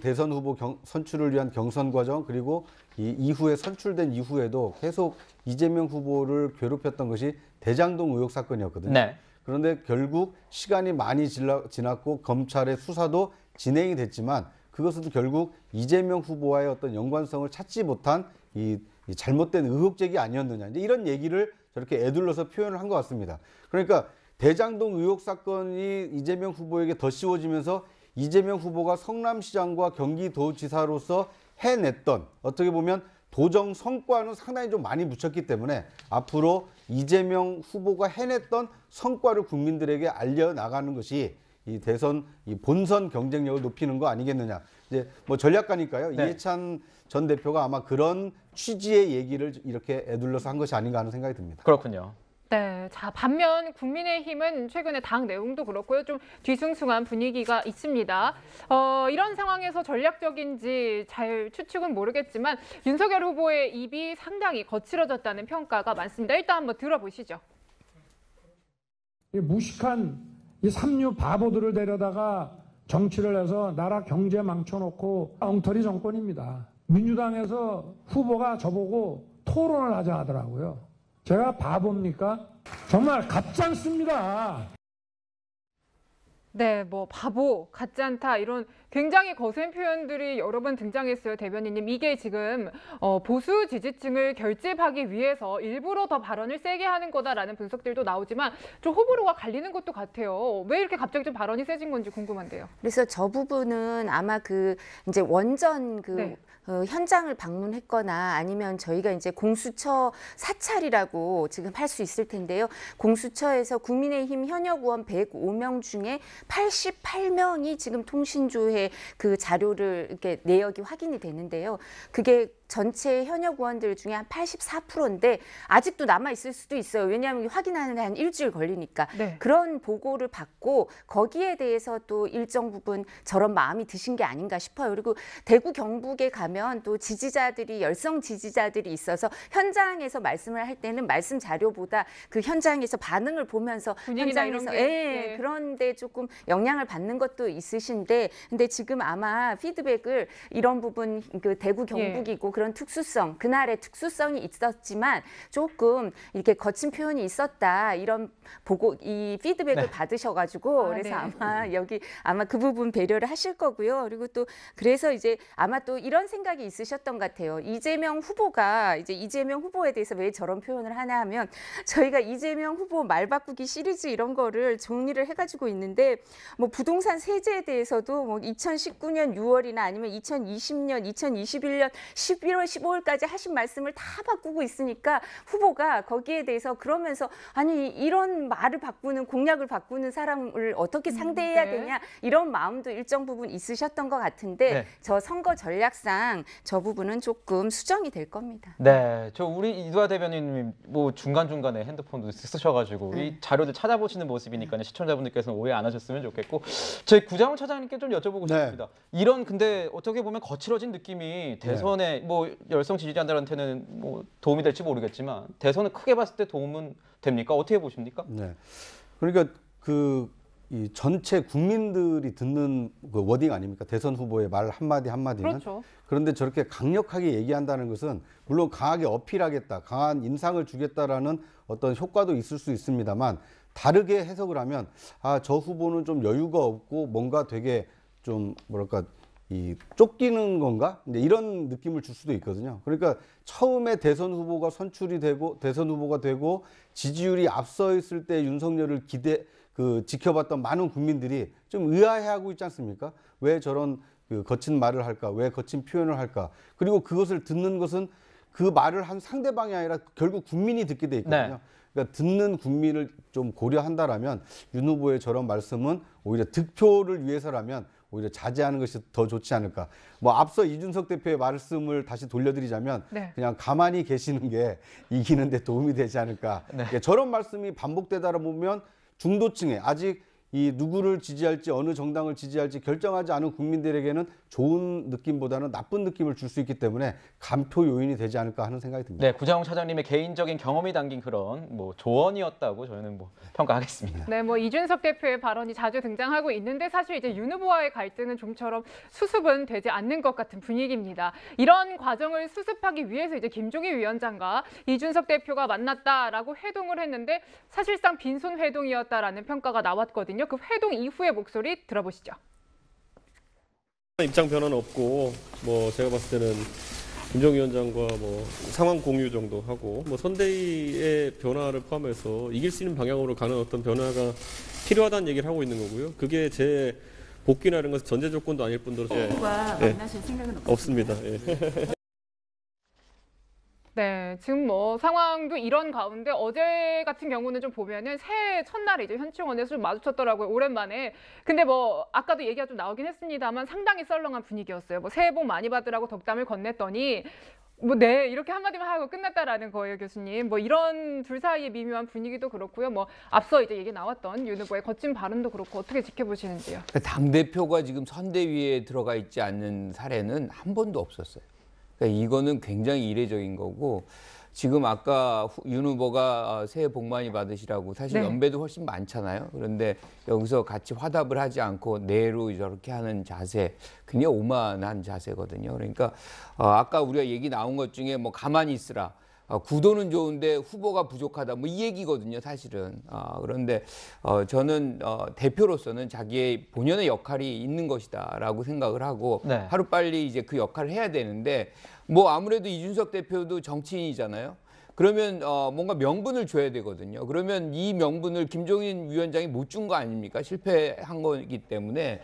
대선 후보 선출을 위한 경선 과정 그리고 이 이후에 선출된 이후에도 계속 이재명 후보를 괴롭혔던 것이 대장동 의혹 사건이었거든요. 네. 그런데 결국 시간이 많이 지났고 검찰의 수사도 진행이 됐지만 그것은 결국 이재명 후보와의 어떤 연관성을 찾지 못한 이 잘못된 의혹 제기 아니었느냐 이제 이런 얘기를 저렇게 애둘러서 표현을 한 것 같습니다. 그러니까 대장동 의혹 사건이 이재명 후보에게 더 씌워지면서 이재명 후보가 성남시장과 경기도지사로서 해냈던 어떻게 보면 도정 성과는 상당히 좀 많이 묻혔기 때문에 앞으로 이재명 후보가 해냈던 성과를 국민들에게 알려나가는 것이 이 대선 이 본선 경쟁력을 높이는 거 아니겠느냐. 이제 뭐 전략가니까요. 네. 이해찬 전 대표가 아마 그런 취지의 얘기를 이렇게 애둘러서 한 것이 아닌가 하는 생각이 듭니다. 그렇군요. 네, 자 반면 국민의힘은 최근에 당 내용도 그렇고요, 좀 뒤숭숭한 분위기가 있습니다. 이런 상황에서 전략적인지 잘 추측은 모르겠지만 윤석열 후보의 입이 상당히 거칠어졌다는 평가가 많습니다. 일단 한번 들어보시죠. 이 무식한 이 삼류 바보들을 데려다가 정치를 해서 나라 경제 망쳐놓고 엉터리 정권입니다. 민주당에서 후보가 저보고 토론을 하자 하더라고요. 제가 바보입니까? 정말 가짜않습니다. 네, 뭐 바보, 같지 않다 이런 굉장히 거센 표현들이 여러 번 등장했어요, 대변인님. 이게 지금 보수 지지층을 결집하기 위해서 일부러 더 발언을 세게 하는 거다라는 분석들도 나오지만 좀 호불호가 갈리는 것도 같아요. 왜 이렇게 갑자기 좀 발언이 세진 건지 궁금한데요. 그래서 저 부분은 아마 이제 원전 네. 현장을 방문했거나 아니면 저희가 이제 공수처 사찰이라고 지금 할 수 있을 텐데요. 공수처에서 국민의힘 현역 의원 105명 중에 88명이 지금 통신조회 그 자료를 이렇게 내역이 확인이 되는데요. 그게 전체 현역 의원들 중에 한 84%인데 아직도 남아 있을 수도 있어요. 왜냐하면 확인하는데 한 일주일 걸리니까. 네. 그런 보고를 받고 거기에 대해서 또 일정 부분 저런 마음이 드신 게 아닌가 싶어요. 그리고 대구 경북에 가면 또 지지자들이 열성 지지자들이 있어서 현장에서 말씀을 할 때는 말씀 자료보다 그 현장에서 반응을 보면서 분위기나 이런 현장에서 게, 그런데 조금 영향을 받는 것도 있으신데 근데 지금 아마 피드백을 이런 부분 그 대구 경북이고 그런 특수성, 그날의 특수성이 있었지만 조금 이렇게 거친 표현이 있었다 이런 이 피드백을 받으셔가지고 그래서 아마 그 부분 배려를 하실 거고요. 그리고 또 그래서 이제 아마 또 이런 생각이 있으셨던 것 같아요. 이재명 후보에 대해서 왜 저런 표현을 하냐 하면 저희가 이재명 후보 말 바꾸기 시리즈 이런 거를 정리를 해가지고 있는데 뭐 부동산 세제에 대해서도 뭐 2019년 6월이나 아니면 2020년, 2021년 11월 15일까지 하신 말씀을 다 바꾸고 있으니까 후보가 거기에 대해서 그러면서 아니 이런 말을 바꾸는 공약을 바꾸는 사람을 어떻게 상대해야 되냐 이런 마음도 일정 부분 있으셨던 것 같은데 저 선거 전략상 저 부분은 조금 수정이 될 겁니다. 네, 우리 이두아 대변인님 뭐 중간중간에 핸드폰도 쓰셔가지고 이 자료들 찾아보시는 모습이니까 시청자분들께서는 오해 안 하셨으면 좋겠고 저희 구장훈 차장님께 좀 여쭤보고 싶습니다. 이런 근데 어떻게 보면 거칠어진 느낌이 대선에 뭐 열성 지지자들한테는 뭐 도움이 될지 모르겠지만 대선을 크게 봤을 때 도움은 됩니까? 어떻게 보십니까? 네, 그러니까 이 전체 국민들이 듣는 그 워딩 아닙니까? 대선 후보의 말 한마디 한마디는. 그렇죠. 그런데 저렇게 강력하게 얘기한다는 것은 물론 강하게 어필하겠다, 강한 인상을 주겠다라는 어떤 효과도 있을 수 있습니다만 다르게 해석을 하면 저 후보는 좀 여유가 없고 뭔가 되게 좀 뭐랄까 쫓기는 건가? 이런 느낌을 줄 수도 있거든요. 그러니까 처음에 대선 후보가 선출이 되고 대선 후보가 되고 지지율이 앞서 있을 때 윤석열을 지켜봤던 많은 국민들이 좀 의아해하고 있지 않습니까? 왜 저런 거친 말을 할까? 왜 거친 표현을 할까? 그리고 그것을 듣는 것은 그 말을 한 상대방이 아니라 결국 국민이 듣게 돼 있거든요. 그러니까 듣는 국민을 좀 고려한다라면 윤 후보의 저런 말씀은 오히려 득표를 위해서라면 오히려 자제하는 것이 더 좋지 않을까. 뭐 앞서 이준석 대표의 말씀을 다시 돌려드리자면 네. 그냥 가만히 계시는 게 이기는 데 도움이 되지 않을까. 네. 저런 말씀이 반복되다 보면 중도층에 아직 이 누구를 지지할지 어느 정당을 지지할지 결정하지 않은 국민들에게는 좋은 느낌보다는 나쁜 느낌을 줄 수 있기 때문에 간표 요인이 되지 않을까 하는 생각이 듭니다. 네, 구자용 차장님의 개인적인 경험이 담긴 그런 뭐 조언이었다고 저는 뭐 평가하겠습니다. 네, 뭐 이준석 대표의 발언이 자주 등장하고 있는데 사실 이제 윤 후보와의 갈등은 좀처럼 수습은 되지 않는 것 같은 분위기입니다. 이런 과정을 수습하기 위해서 이제 김종인 위원장과 이준석 대표가 만났다라고 회동을 했는데 사실상 빈손 회동이었다라는 평가가 나왔거든요. 그 회동 이후의 목소리 들어보시죠. 입장 변화는 없고 뭐 제가 봤을 때는 김종인 위원장과 뭐 상황 공유 정도 하고 뭐 선대위의 변화를 포함해서 이길 수 있는 방향으로 가는 어떤 변화가 필요하다는 얘기를 하고 있는 거고요. 그게 제 복귀나 이런 것은 전제 조건도 아닐 뿐더러 만나실 생각은 없습니다. 네, 지금 뭐 상황도 이런 가운데 어제 같은 경우는 좀 보면은 새해 첫날에 이제 현충원에서 좀 마주쳤더라고요. 오랜만에. 근데 뭐 아까도 얘기가 좀 나오긴 했습니다만 상당히 썰렁한 분위기였어요. 뭐 새해 복 많이 받으라고 덕담을 건넸더니 뭐 네 이렇게 한마디만 하고 끝났다라는 거예요, 교수님. 뭐 이런 둘 사이의 미묘한 분위기도 그렇고요. 뭐 앞서 이제 얘기 나왔던 윤 후보의 거친 발언도 그렇고 어떻게 지켜보시는지요? 당 대표가 지금 선대위에 들어가 있지 않는 사례는 한 번도 없었어요. 그러니까 이거는 굉장히 이례적인 거고 지금 아까 윤 후보가 새해 복 많이 받으시라고 사실 네. 연배도 훨씬 많잖아요. 그런데 여기서 같이 화답을 하지 않고 내로 저렇게 하는 자세 굉장히 오만한 자세거든요. 그러니까 아까 우리가 얘기 나온 것 중에 뭐 가만히 있으라. 구도는 좋은데 후보가 부족하다. 뭐 이 얘기거든요, 사실은. 그런데 저는 대표로서는 자기의 본연의 역할이 있는 것이다라고 생각을 하고 네. 하루빨리 이제 그 역할을 해야 되는데 뭐 아무래도 이준석 대표도 정치인이잖아요. 그러면 뭔가 명분을 줘야 되거든요. 그러면 이 명분을 김종인 위원장이 못 준 거 아닙니까? 실패한 거기 때문에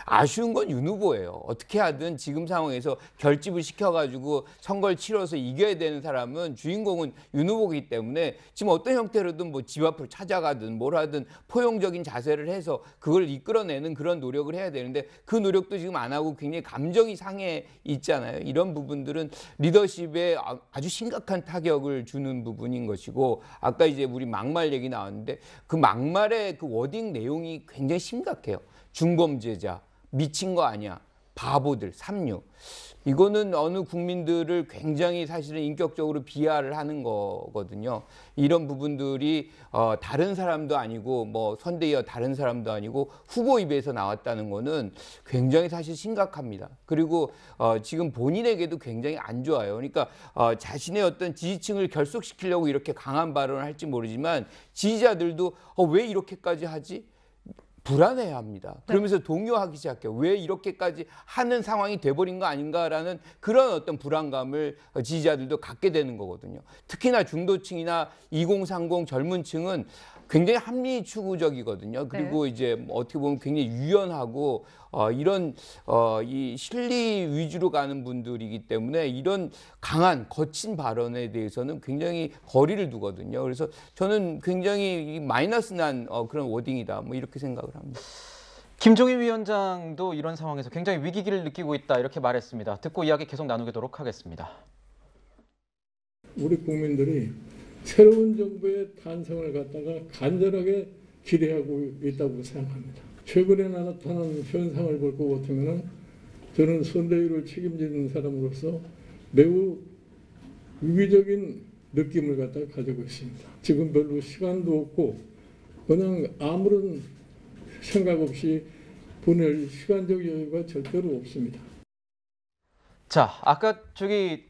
아쉬운 건 윤 후보예요. 어떻게 하든 지금 상황에서 결집을 시켜가지고 선거를 치러서 이겨야 되는 사람은 주인공은 윤 후보이기 때문에 지금 어떤 형태로든 뭐 집 앞으로 찾아가든 뭘 하든 포용적인 자세를 해서 그걸 이끌어내는 그런 노력을 해야 되는데 그 노력도 지금 안 하고 굉장히 감정이 상해 있잖아요. 이런 부분들은 리더십에 아주 심각한 타격을 주는 부분인 것이고 아까 이제 우리 막말 얘기 나왔는데 그 막말의 그 워딩 내용이 굉장히 심각해요. 중범죄자, 미친 거 아니야, 바보들, 삼류. 이거는 어느 국민들을 굉장히 사실은 인격적으로 비하를 하는 거거든요. 이런 부분들이 다른 사람도 아니고 뭐 선대위와 다른 사람도 아니고 후보 입에서 나왔다는 거는 굉장히 사실 심각합니다. 그리고 지금 본인에게도 굉장히 안 좋아요. 그러니까 자신의 어떤 지지층을 결속시키려고 이렇게 강한 발언을 할지 모르지만 지지자들도 왜 이렇게까지 하지? 불안해합니다. 그러면서 동요하기 시작해요. 왜 이렇게까지 하는 상황이 돼버린 거 아닌가라는 그런 어떤 불안감을 지지자들도 갖게 되는 거거든요. 특히나 중도층이나 2030 젊은 층은 굉장히 합리 추구적이거든요. 그리고 이제 어떻게 보면 굉장히 유연하고 이런 이 실리 위주로 가는 분들이기 때문에 이런 강한 거친 발언에 대해서는 굉장히 거리를 두거든요. 그래서 저는 굉장히 마이너스 난 그런 워딩이다. 뭐 이렇게 생각을 합니다. 김종인 위원장도 이런 상황에서 굉장히 위기기를 느끼고 있다 이렇게 말했습니다. 듣고 이야기 계속 나누도록 하겠습니다. 우리 국민들이 새로운 정부의 탄생을 갖다가 간절하게 기대하고 있다고 생각합니다. 최근에 나타난 현상을 볼 것 같으면 저는 선대위를 책임지는 사람으로서 매우 위기적인 느낌을 갖다가 가지고 있습니다. 지금 별로 시간도 없고 그냥 아무런 생각 없이 보낼 시간적 여유가 절대로 없습니다. 자, 아까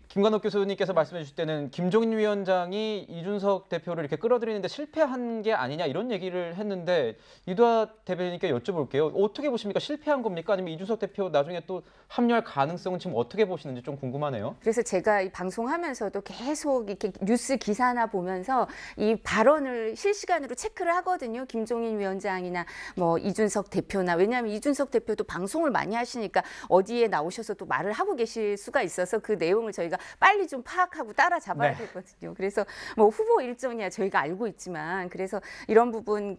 김관옥 교수님께서 말씀해 주실 때는 김종인 위원장이 이준석 대표를 이렇게 끌어들이는데 실패한 게 아니냐 이런 얘기를 했는데 이두하 대변인께 여쭤볼게요. 어떻게 보십니까? 실패한 겁니까? 아니면 이준석 대표 나중에 또 합류할 가능성은 지금 어떻게 보시는지 좀 궁금하네요. 그래서 제가 이 방송하면서도 계속 이렇게 뉴스 기사나 보면서 이 발언을 실시간으로 체크를 하거든요. 김종인 위원장이나 뭐 이준석 대표나. 왜냐하면 이준석 대표도 방송을 많이 하시니까 어디에 나오셔서 또 말을 하고 계실 수가 있어서 그 내용을 저희가 빨리 좀 파악하고 따라잡아야 네. 되거든요. 그래서 뭐 후보 일정이야 저희가 알고 있지만 그래서 이런 부분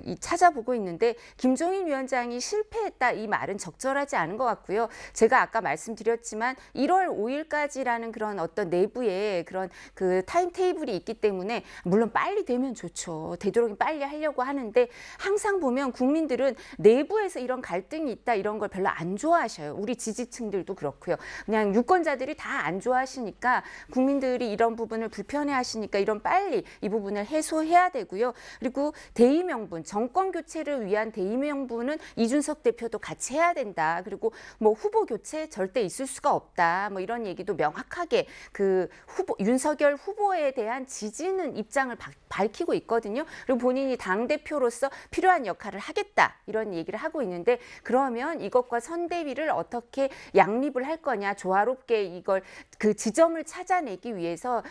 이 찾아보고 있는데 김종인 위원장이 실패했다 이 말은 적절하지 않은 것 같고요. 제가 아까 말씀드렸지만 1월 5일까지라는 그런 어떤 내부의 그런 그 타임 테이블이 있기 때문에 물론 빨리 되면 좋죠. 되도록 빨리 하려고 하는데 항상 보면 국민들은 내부에서 이런 갈등이 있다 이런 걸 별로 안 좋아하셔요. 우리 지지층들도 그렇고요. 그냥 유권자들이 다 안 좋아하시니까 국민들이 이런 부분을 불편해하시니까 이런 빨리 이 부분을 해소해야 되고요. 그리고 대의 명분, 정권 교체를 위한 대의 명분은 이준석 대표도 같이 해야 된다. 그리고 뭐 후보 교체 절대 있을 수가 없다. 뭐 이런 얘기도 명확하게 그 윤석열 후보에 대한 지지는 입장을 밝히고 있거든요. 그리고 본인이 당대표로서 필요한 역할을 하겠다. 이런 얘기를 하고 있는데 그러면 이것과 선대위를 어떻게 양립을 할 거냐. 조화롭게 이걸 그 지점을 찾아내기 위해서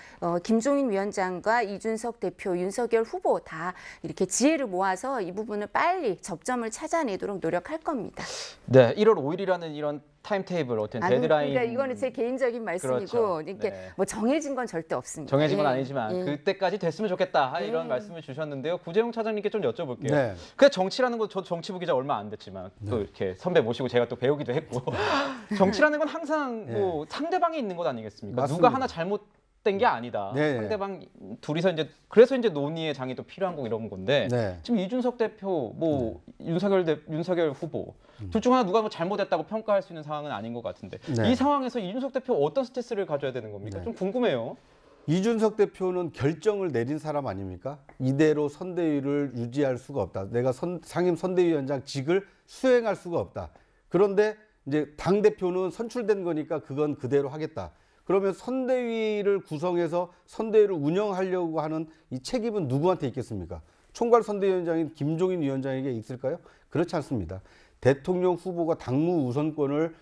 김종인 위원장과 이준석 대표, 윤석열 후보 다 이렇게 지혜를 모아서 이 부분을 빨리 접점을 찾아내도록 노력할 겁니다. 네, 1월 5일이라는 이런 타임테이블 어떤 데드라인. 그러니까 이거는 제 개인적인 말씀이고 그렇죠. 이렇게 네. 뭐 정해진 건 절대 없습니다. 정해진 건 예. 아니지만 예. 그때까지 됐으면 좋겠다 이런 말씀을 주셨는데요. 구재용 차장님께 좀 여쭤볼게요. 네. 근데 정치라는 건 저도 정치부 기자 얼마 안 됐지만 또 이렇게 선배 모시고 제가 또 배우기도 했고 정치라는 건 항상 뭐 상대방이 있는 것 아니겠습니까? 맞습니다. 누가 하나 잘못된 게 아니다. 네. 상대방 둘이서 이제 그래서 이제 논의의 장이 또 필요한 거고 이런 건데 네. 지금 이준석 대표, 뭐 윤석열 후보 둘 중 하나 누가 뭐 잘못했다고 평가할 수 있는 상황은 아닌 것 같은데 네. 이 상황에서 이준석 대표 어떤 스탠스를 가져야 되는 겁니까? 네. 좀 궁금해요. 이준석 대표는 결정을 내린 사람 아닙니까? 이대로 선대위를 유지할 수가 없다. 내가 상임 선대위원장 직을 수행할 수가 없다. 그런데 이제 당 대표는 선출된 거니까 그건 그대로 하겠다. 그러면 선대위를 구성해서 선대위를 운영하려고 하는 이 책임은 누구한테 있겠습니까? 총괄 선대위원장인 김종인 위원장에게 있을까요? 그렇지 않습니다. 대통령 후보가 당무 우선권을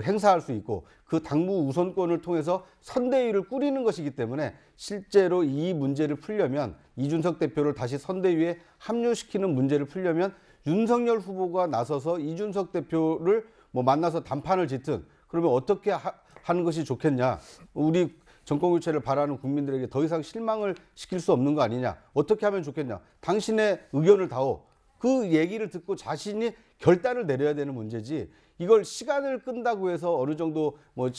행사할 수 있고 그 당무 우선권을 통해서 선대위를 꾸리는 것이기 때문에 실제로 이 문제를 풀려면 이준석 대표를 다시 선대위에 합류시키는 문제를 풀려면 윤석열 후보가 나서서 이준석 대표를 뭐 만나서 담판을 짓든 그러면 어떻게 하는 것이 좋겠냐. 우리 정권 교체를 바라는 국민들에게 더 이상 실망을 시킬 수 없는 거 아니냐. 어떻게 하면 좋겠냐. 당신의 의견을 다오. 그 얘기를 듣고 자신이 결단을 내려야 되는 문제지 이걸 시간을 끈다고 해서 어느 정도 뭐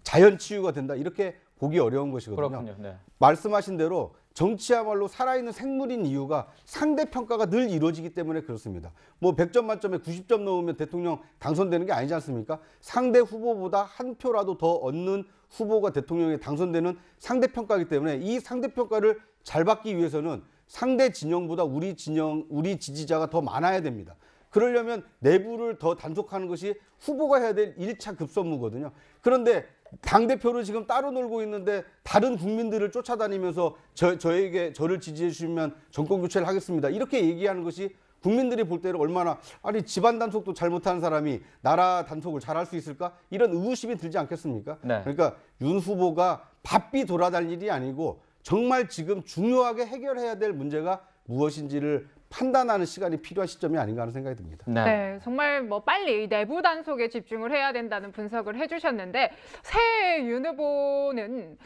자연 치유가 된다 이렇게 보기 어려운 것이거든요. 그렇군요. 네. 말씀하신 대로 정치야말로 살아있는 생물인 이유가 상대평가가 늘 이루어지기 때문에 그렇습니다. 뭐 100점 만점에 90점 넣으면 대통령 당선되는 게 아니지 않습니까? 상대 후보보다 한 표라도 더 얻는 후보가 대통령에 당선되는 상대평가이기 때문에 이 상대평가를 잘 받기 위해서는 상대 진영보다 우리 지지자가 더 많아야 됩니다. 그러려면 내부를 더 단속하는 것이 후보가 해야 될 1차 급선무거든요. 그런데 당대표를 지금 따로 놀고 있는데 다른 국민들을 쫓아다니면서 저를 지지해 주시면 정권 교체를 하겠습니다. 이렇게 얘기하는 것이 국민들이 볼 때는 얼마나 집안 단속도 잘못하는 사람이 나라 단속을 잘할 수 있을까? 이런 의구심이 들지 않겠습니까? 네. 그러니까 윤 후보가 바삐 돌아다닐 일이 아니고 정말 지금 중요하게 해결해야 될 문제가 무엇인지를 판단하는 시간이 필요한 시점이 아닌가 하는 생각이 듭니다. 네, 정말 뭐 빨리 내부 단속에 집중을 해야 된다는 분석을 해주셨는데 새해 윤 후보는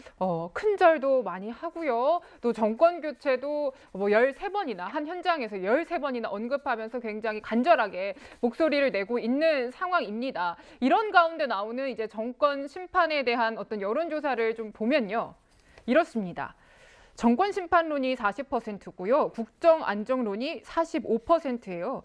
큰절도 많이 하고요. 또 정권 교체도 뭐 13번이나 한 현장에서 13번이나 언급하면서 굉장히 간절하게 목소리를 내고 있는 상황입니다. 이런 가운데 나오는 이제 정권 심판에 대한 어떤 여론조사를 좀 보면요. 이렇습니다. 정권 심판론이 40%고요. 국정 안정론이 45%예요.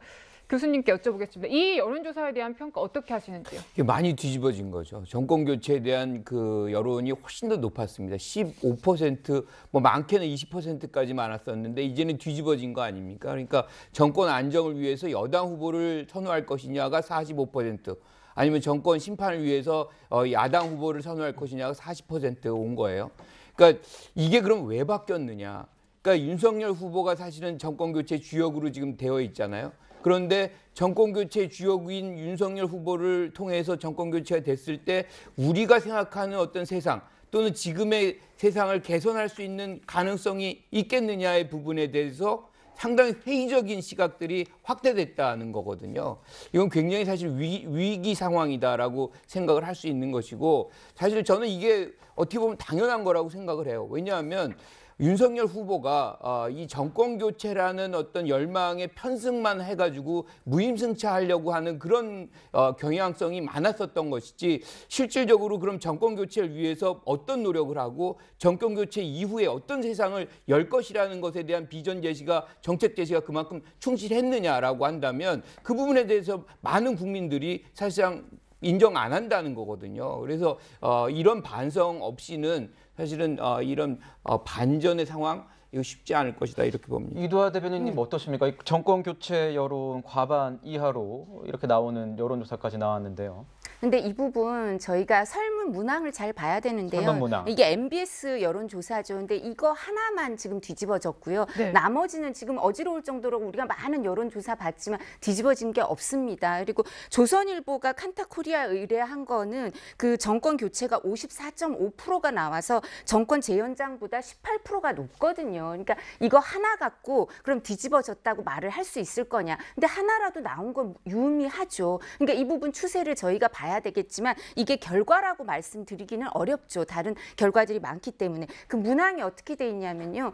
교수님께 여쭤보겠습니다. 이 여론조사에 대한 평가 어떻게 하시는지요? 이게 많이 뒤집어진 거죠. 정권 교체에 대한 그 여론이 훨씬 더 높았습니다. 15%, 뭐 많게는 20%까지 많았었는데 이제는 뒤집어진 거 아닙니까? 그러니까 정권 안정을 위해서 여당 후보를 선호할 것이냐가 45%, 아니면 정권 심판을 위해서 야당 후보를 선호할 것이냐가 40% 온 거예요. 그러니까 이게 그럼 왜 바뀌었느냐? 그러니까 윤석열 후보가 사실은 정권 교체 주역으로 지금 되어 있잖아요. 그런데 정권 교체 주역인 윤석열 후보를 통해서 정권 교체가 됐을 때 우리가 생각하는 어떤 세상 또는 지금의 세상을 개선할 수 있는 가능성이 있겠느냐의 부분에 대해서 상당히 회의적인 시각들이 확대됐다는 거거든요. 이건 굉장히 사실 위기 상황이다라고 생각을 할 수 있는 것이고, 사실 저는 이게 어떻게 보면 당연한 거라고 생각을 해요. 왜냐하면 윤석열 후보가 이 정권 교체라는 어떤 열망에 편승만 해가지고 무임승차하려고 하는 그런 경향성이 많았었던 것이지, 실질적으로 그럼 정권 교체를 위해서 어떤 노력을 하고 정권 교체 이후에 어떤 세상을 열 것이라는 것에 대한 비전 제시가, 정책 제시가 그만큼 충실했느냐라고 한다면 그 부분에 대해서 많은 국민들이 사실상 인정 안 한다는 거거든요. 그래서 이런 반성 없이는 사실은 이런 반전의 상황, 이거 쉽지 않을 것이다, 이렇게 봅니다. 이두하 대변인님 어떠십니까? 이 정권 교체 여론 과반 이하로 이렇게 나오는 여론조사까지 나왔는데요. 근데 이 부분 저희가 설문 문항을 잘 봐야 되는데요. 설문 문항. 이게 MBS 여론조사죠. 근데 이거 하나만 지금 뒤집어졌고요. 네. 나머지는 지금 어지러울 정도로 우리가 많은 여론조사 봤지만 뒤집어진 게 없습니다. 그리고 조선일보가 칸타코리아 의뢰한 거는 그 정권 교체가 54.5%가 나와서 정권 재연장보다 18%가 높거든요. 그러니까 이거 하나 갖고 그럼 뒤집어졌다고 말을 할 수 있을 거냐. 근데 하나라도 나온 건 유의미하죠. 그러니까 이 부분 추세를 저희가 봐야 되겠지만 이게 결과라고 말씀드리기는 어렵죠. 다른 결과들이 많기 때문에. 그 문항이 어떻게 돼 있냐면요.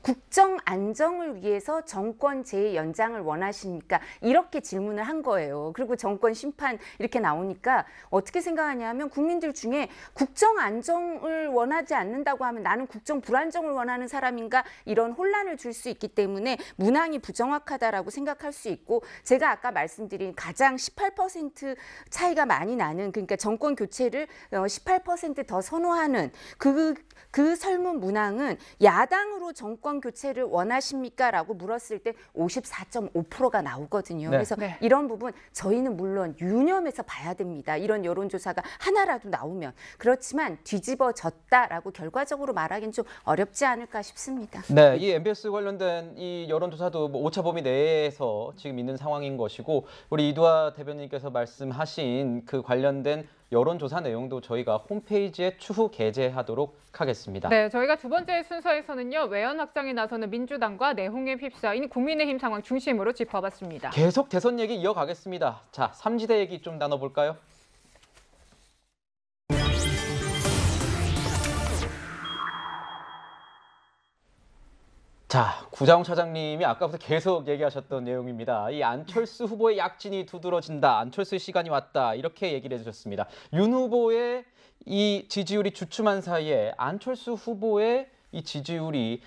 국정 안정을 위해서 정권 재연장을 원하십니까? 이렇게 질문을 한 거예요. 그리고 정권 심판 이렇게 나오니까 어떻게 생각하냐면 국민들 중에 국정 안정을 원하지 않는다고 하면 나는 국정 불안정을 원하는 사람인가, 이런 혼란을 줄 수 있기 때문에 문항이 부정확하다라고 생각할 수 있고, 제가 아까 말씀드린 가장 18% 차이가 많이 나는, 그러니까 정권 교체를 18% 더 선호하는 그 설문 문항은 야당으로 정권 교체를 원하십니까? 라고 물었을 때 54.5%가 나오거든요. 네. 그래서 네. 이런 부분 저희는 물론 유념해서 봐야 됩니다. 이런 여론조사가 하나라도 나오면. 그렇지만 뒤집어졌다라고 결과적으로 말하기는 좀 어렵지 않을까 싶습니다. 네, 이 MBS 관련된 이 여론조사도 뭐 오차 범위 내에서 지금 있는 상황인 것이고, 우리 이두하 대변인께서 말씀하신 그 관련된 여론조사 내용도 저희가 홈페이지에 추후 게재하도록 하겠습니다. 네, 저희가 두 번째 순서에서는요, 외연 확장에 나서는 민주당과 내홍에 휩싸인 국민의힘 상황 중심으로 짚어봤습니다. 계속 대선 얘기 이어가겠습니다. 자, 삼지대 얘기 좀 나눠볼까요? 자, 구자홍 차장님이 아까부터 계속 얘기하셨던 내용입니다. 이 안철수 후보의 약진이 두드러진다, 안철수의 시간이 왔다, 이렇게 얘기를 해주셨습니다. 윤 후보의 이 지지율이 주춤한 사이에 안철수 후보의 이 지지율이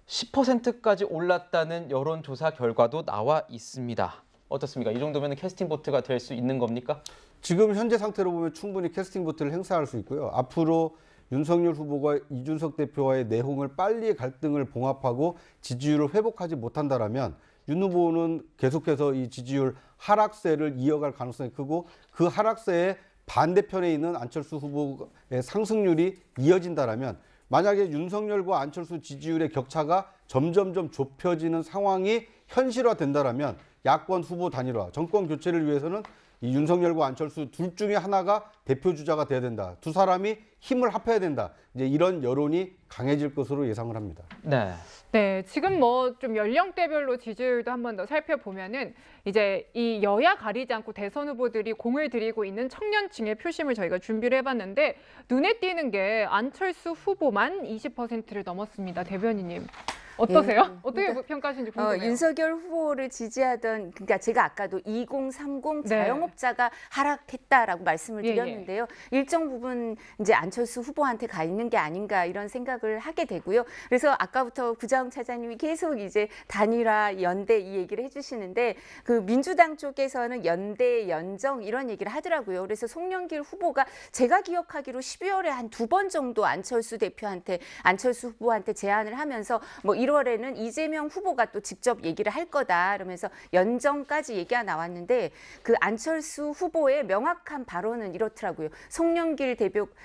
10%까지 올랐다는 여론조사 결과도 나와 있습니다. 어떻습니까? 이 정도면 캐스팅 보트가 될 수 있는 겁니까? 지금 현재 상태로 보면 충분히 캐스팅 보트를 행사할 수 있고요. 앞으로 윤석열 후보가 이준석 대표와의 내홍을 빨리 갈등을 봉합하고 지지율을 회복하지 못한다라면 윤 후보는 계속해서 이 지지율 하락세를 이어갈 가능성이 크고, 그 하락세의 반대편에 있는 안철수 후보의 상승률이 이어진다라면, 만약에 윤석열과 안철수 지지율의 격차가 점점점 좁혀지는 상황이 현실화된다라면 야권 후보 단일화, 정권 교체를 위해서는 이 윤석열과 안철수 둘 중에 하나가 대표 주자가 돼야 된다. 두 사람이 힘을 합해야 된다. 이제 이런 여론이 강해질 것으로 예상을 합니다. 네. 네, 지금 뭐 좀 연령대별로 지지율도 한 번 더 살펴보면은 이제 이 여야 가리지 않고 대선 후보들이 공을 들이고 있는 청년층의 표심을 저희가 준비를 해봤는데, 눈에 띄는 게 안철수 후보만 20%를 넘었습니다. 대변인님. 어떠세요? 예. 어떻게 평가하시는지 궁금해요. 윤석열 후보를 지지하던, 그러니까 제가 아까도 2030 네. 자영업자가 하락했다라고 말씀을 예, 드렸는데요. 일정 부분 이제 안철수 후보한테 가 있는 게 아닌가 이런 생각을 하게 되고요. 그래서 아까부터 구자홍 차장님이 계속 이제 단일화, 연대 이 얘기를 해주시는데, 그 민주당 쪽에서는 연대, 연정 이런 얘기를 하더라고요. 그래서 송영길 후보가 제가 기억하기로 12월에 한 2번 정도 안철수 후보한테 제안을 하면서 뭐 1월에는 이재명 후보가 또 직접 얘기를 할 거다, 그러면서 연정까지 얘기가 나왔는데, 그 안철수 후보의 명확한 발언은 이렇더라고요. 송영길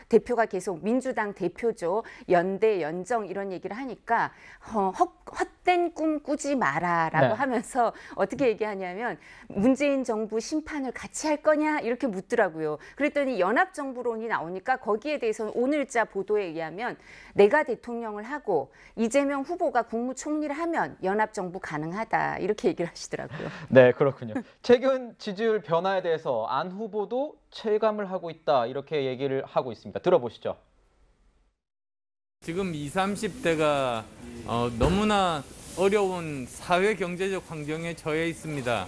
대표가 계속 민주당 대표죠. 연대, 연정 이런 얘기를 하니까 헛된 꿈 꾸지 마라라고 네. 하면서 어떻게 얘기하냐면, 문재인 정부 심판을 같이 할 거냐 이렇게 묻더라고요. 그랬더니 연합정부론이 나오니까 거기에 대해서는 오늘자 보도에 의하면 내가 대통령을 하고 이재명 후보가 국무총리를 하면 연합정부 가능하다 이렇게 얘기를 하시더라고요. 네, 그렇군요. 최근 지지율 변화에 대해서 안 후보도 체감을 하고 있다 이렇게 얘기를 하고 있습니다. 들어보시죠. 지금 20, 30대가 너무나 어려운 사회 경제적 환경에 처해 있습니다.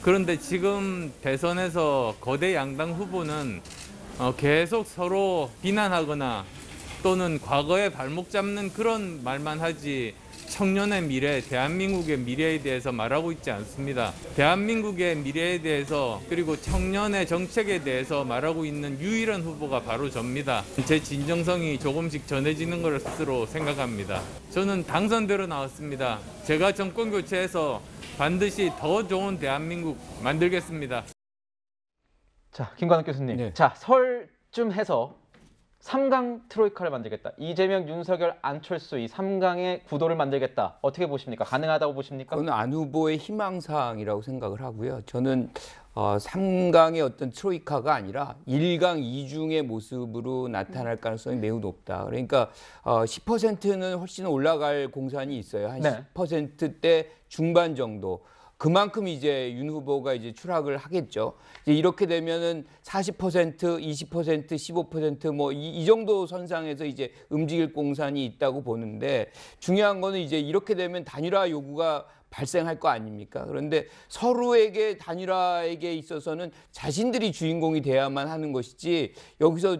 그런데 지금 대선에서 거대 양당 후보는 계속 서로 비난하거나 또는 과거에 발목 잡는 그런 말만 하지 청년의 미래, 대한민국의 미래에 대해서 말하고 있지 않습니다. 대한민국의 미래에 대해서 그리고 청년의 정책에 대해서 말하고 있는 유일한 후보가 바로 접니다. 제 진정성이 조금씩 전해지는 것으로 생각합니다. 저는 당선대로 나왔습니다. 제가 정권 교체해서 반드시 더 좋은 대한민국 만들겠습니다. 자, 김관욱 교수님. 네. 자, 설쯤 해서 3강 트로이카를 만들겠다. 이재명, 윤석열, 안철수 이 3강의 구도를 만들겠다. 어떻게 보십니까? 가능하다고 보십니까? 저는 안 후보의 희망사항이라고 생각을 하고요. 저는 3강의 어떤 트로이카가 아니라 1강 2중의 모습으로 나타날 가능성이 매우 높다. 그러니까 10%는 훨씬 올라갈 공산이 있어요. 한 네. 10%대 중반 정도. 그만큼 이제 윤 후보가 이제 추락을 하겠죠. 이제 이렇게 되면은 40%, 20%, 15% 이 정도 선상에서 이제 움직일 공산이 있다고 보는데 중요한 거는 이제 이렇게 되면 단일화 요구가 발생할 거 아닙니까? 그런데 서로에게 단일화에게 있어서는 자신들이 주인공이 돼야만 하는 것이지 여기서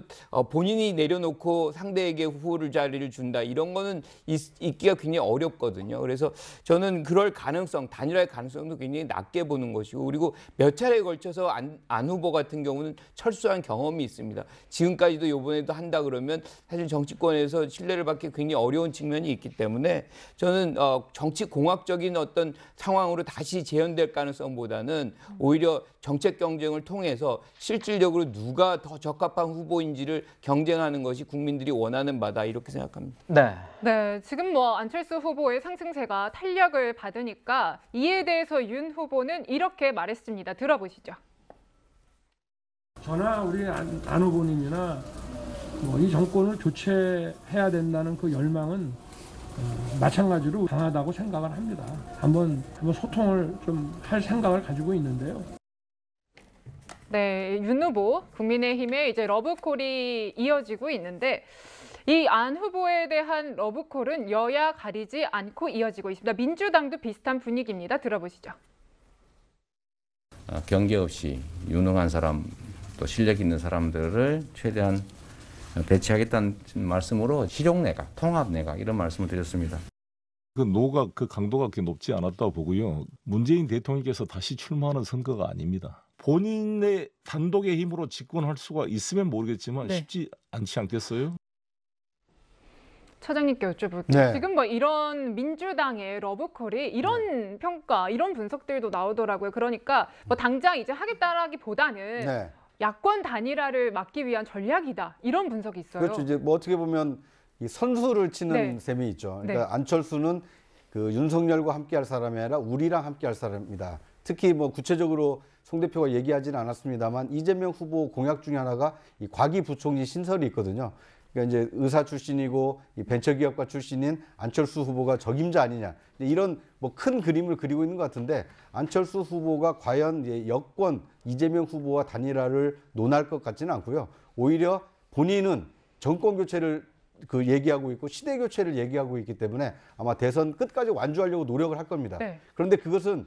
본인이 내려놓고 상대에게 후보를 자리를 준다 이런 거는 있기가 굉장히 어렵거든요. 그래서 저는 그럴 가능성, 단일화의 가능성도 굉장히 낮게 보는 것이고 그리고 몇 차례에 걸쳐서 안 후보 같은 경우는 철수한 경험이 있습니다. 지금까지도 이번에도 한다 그러면 사실 정치권에서 신뢰를 받기 굉장히 어려운 측면이 있기 때문에 저는 정치 공학적인 어떤 상황으로 다시 재현될 가능성보다는 오히려 정책 경쟁을 통해서 실질적으로 누가 더 적합한 후보인지를 경쟁하는 것이 국민들이 원하는 바다 이렇게 생각합니다. 네. 네, 지금 안철수 후보의 상승세가 탄력을 받으니까 이에 대해서 윤 후보는 이렇게 말했습니다. 들어보시죠. 저나 우리 안 후보님이나 이 정권을 교체해야 된다는 그 열망은 마찬가지로 강하다고 생각을 합니다. 한번 소통을 좀 할 생각을 가지고 있는데요. 네, 윤 후보 국민의힘의 이제 러브콜이 이어지고 있는데 이 안 후보에 대한 러브콜은 여야 가리지 않고 이어지고 있습니다. 민주당도 비슷한 분위기입니다. 들어보시죠. 경계 없이 유능한 사람 또 실력 있는 사람들을 최대한 배치하겠다는 말씀으로 실용내각, 통합내각 이런 말씀을 드렸습니다. 그 노가 그 강도가 그렇게 높지 않았다고 보고요. 문재인 대통령께서 다시 출마하는 선거가 아닙니다. 본인의 단독의 힘으로 집권할 수가 있으면 모르겠지만 네. 쉽지 않지 않겠어요? 차장님께 여쭤볼게요. 네. 지금 이런 민주당의 러브콜이 이런 평가, 이런 분석들도 나오더라고요. 그러니까 당장 이제 하겠다라기보다는 네. 야권 단일화를 막기 위한 전략이다. 이런 분석이 있어요. 그렇죠. 이제 어떻게 보면 이 선수를 치는 네. 셈이 있죠. 그러니까 네. 안철수는 그 윤석열과 함께할 사람이 아니라 우리랑 함께할 사람입니다. 특히 구체적으로 송 대표가 얘기하지는 않았습니다만 이재명 후보 공약 중에 하나가 이 과기부총리 신설이 있거든요. 그러니까 이제 의사 출신이고 이 벤처기업가 출신인 안철수 후보가 적임자 아니냐 이런 큰 그림을 그리고 있는 것 같은데 안철수 후보가 과연 여권 이재명 후보와 단일화를 논할 것 같지는 않고요. 오히려 본인은 정권 교체를 얘기하고 있고 시대 교체를 얘기하고 있기 때문에 아마 대선 끝까지 완주하려고 노력을 할 겁니다. 네. 그런데 그것은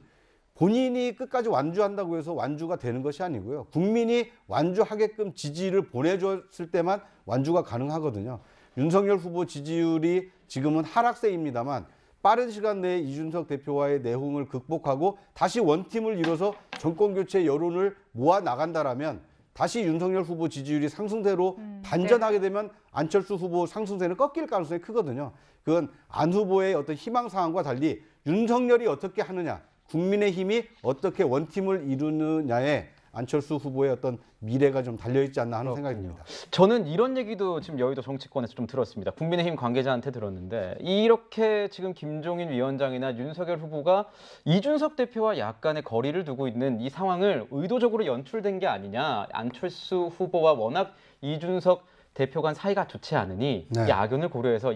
본인이 끝까지 완주한다고 해서 완주가 되는 것이 아니고요. 국민이 완주하게끔 지지를 보내줬을 때만 완주가 가능하거든요. 윤석열 후보 지지율이 지금은 하락세입니다만 빠른 시간 내에 이준석 대표와의 내홍을 극복하고 다시 원팀을 이뤄서 정권교체 여론을 모아 나간다라면 다시 윤석열 후보 지지율이 상승세로 반전하게 되면 안철수 후보 상승세는 꺾일 가능성이 크거든요. 그건 안 후보의 어떤 희망사항과 달리 윤석열이 어떻게 하느냐, 국민의힘이 어떻게 원팀을 이루느냐에 안철수 후보의 어떤 미래가 좀 달려있지 않나 하는 생각이 듭니다. 저는 이런 얘기도 지금 여의도 정치권에서 좀 들었습니다. 국민의힘 관계자한테 들었는데 이렇게 지금 김종인 위원장이나 윤석열 후보가 이준석 대표와 약간의 거리를 두고 있는 이 상황을 의도적으로 연출된 게 아니냐. 안철수 후보와 워낙 이준석 대표 간 사이가 좋지 않으니 네. 이 악연을 고려해서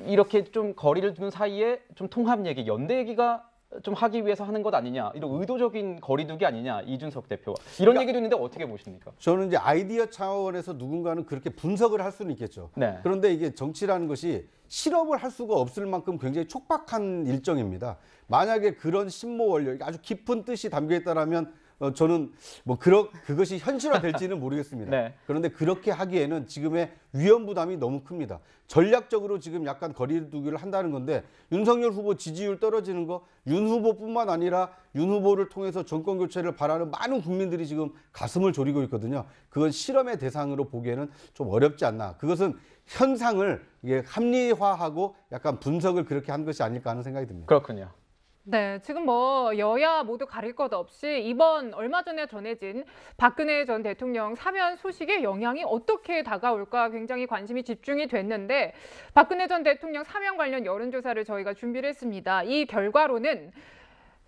이렇게 좀 거리를 두는 사이에 좀 통합 얘기, 연대 얘기가 좀 하기 위해서 하는 것 아니냐, 이런 의도적인 거리두기 아니냐, 이준석 대표가 이런 얘기도 있는데 어떻게 보십니까? 저는 이제 아이디어 차원에서 누군가는 그렇게 분석을 할 수는 있겠죠. 네. 그런데 이게 정치라는 것이 실험을 할 수가 없을 만큼 굉장히 촉박한 일정입니다. 만약에 그런 심모 원력, 아주 깊은 뜻이 담겨 있다라면 저는 뭐 그것이 현실화될지는 모르겠습니다. 네. 그런데 그렇게 하기에는 지금의 위험 부담이 너무 큽니다. 전략적으로 지금 약간 거리두기를 한다는 건데 윤석열 후보 지지율 떨어지는 거 윤 후보뿐만 아니라 윤 후보를 통해서 정권 교체를 바라는 많은 국민들이 지금 가슴을 졸이고 있거든요. 그건 실험의 대상으로 보기에는 좀 어렵지 않나. 그것은 현상을 이게 합리화하고 약간 분석을 그렇게 한 것이 아닐까 하는 생각이 듭니다. 그렇군요. 네, 지금 뭐 여야 모두 가릴 것 없이 이번 얼마 전에 전해진 박근혜 전 대통령 사면 소식의 영향이 어떻게 다가올까 굉장히 관심이 집중이 됐는데 박근혜 전 대통령 사면 관련 여론조사를 저희가 준비를 했습니다. 이 결과로는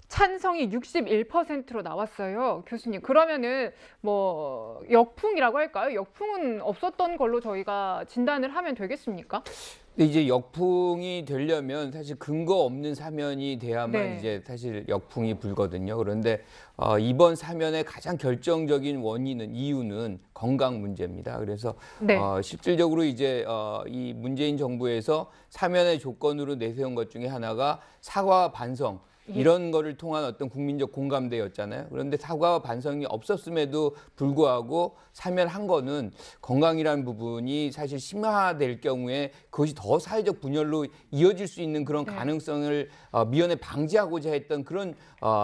찬성이 61%로 나왔어요. 교수님, 그러면은 뭐 역풍이라고 할까요? 역풍은 없었던 걸로 저희가 진단을 하면 되겠습니까? 근데 이제 역풍이 되려면 사실 근거 없는 사면이 돼야만 네. 이제 사실 역풍이 불거든요. 그런데 이번 사면의 가장 결정적인 이유는 건강 문제입니다. 그래서 네. 실질적으로 이제 이 문재인 정부에서 사면의 조건으로 내세운 것 중에 하나가 사과와 반성, 이런 거를 통한 어떤 국민적 공감대였잖아요. 그런데 사과와 반성이 없었음에도 불구하고 사면한 거는 건강이라는 부분이 사실 심화될 경우에 그것이 더 사회적 분열로 이어질 수 있는 그런 가능성을 미연에 방지하고자 했던 그런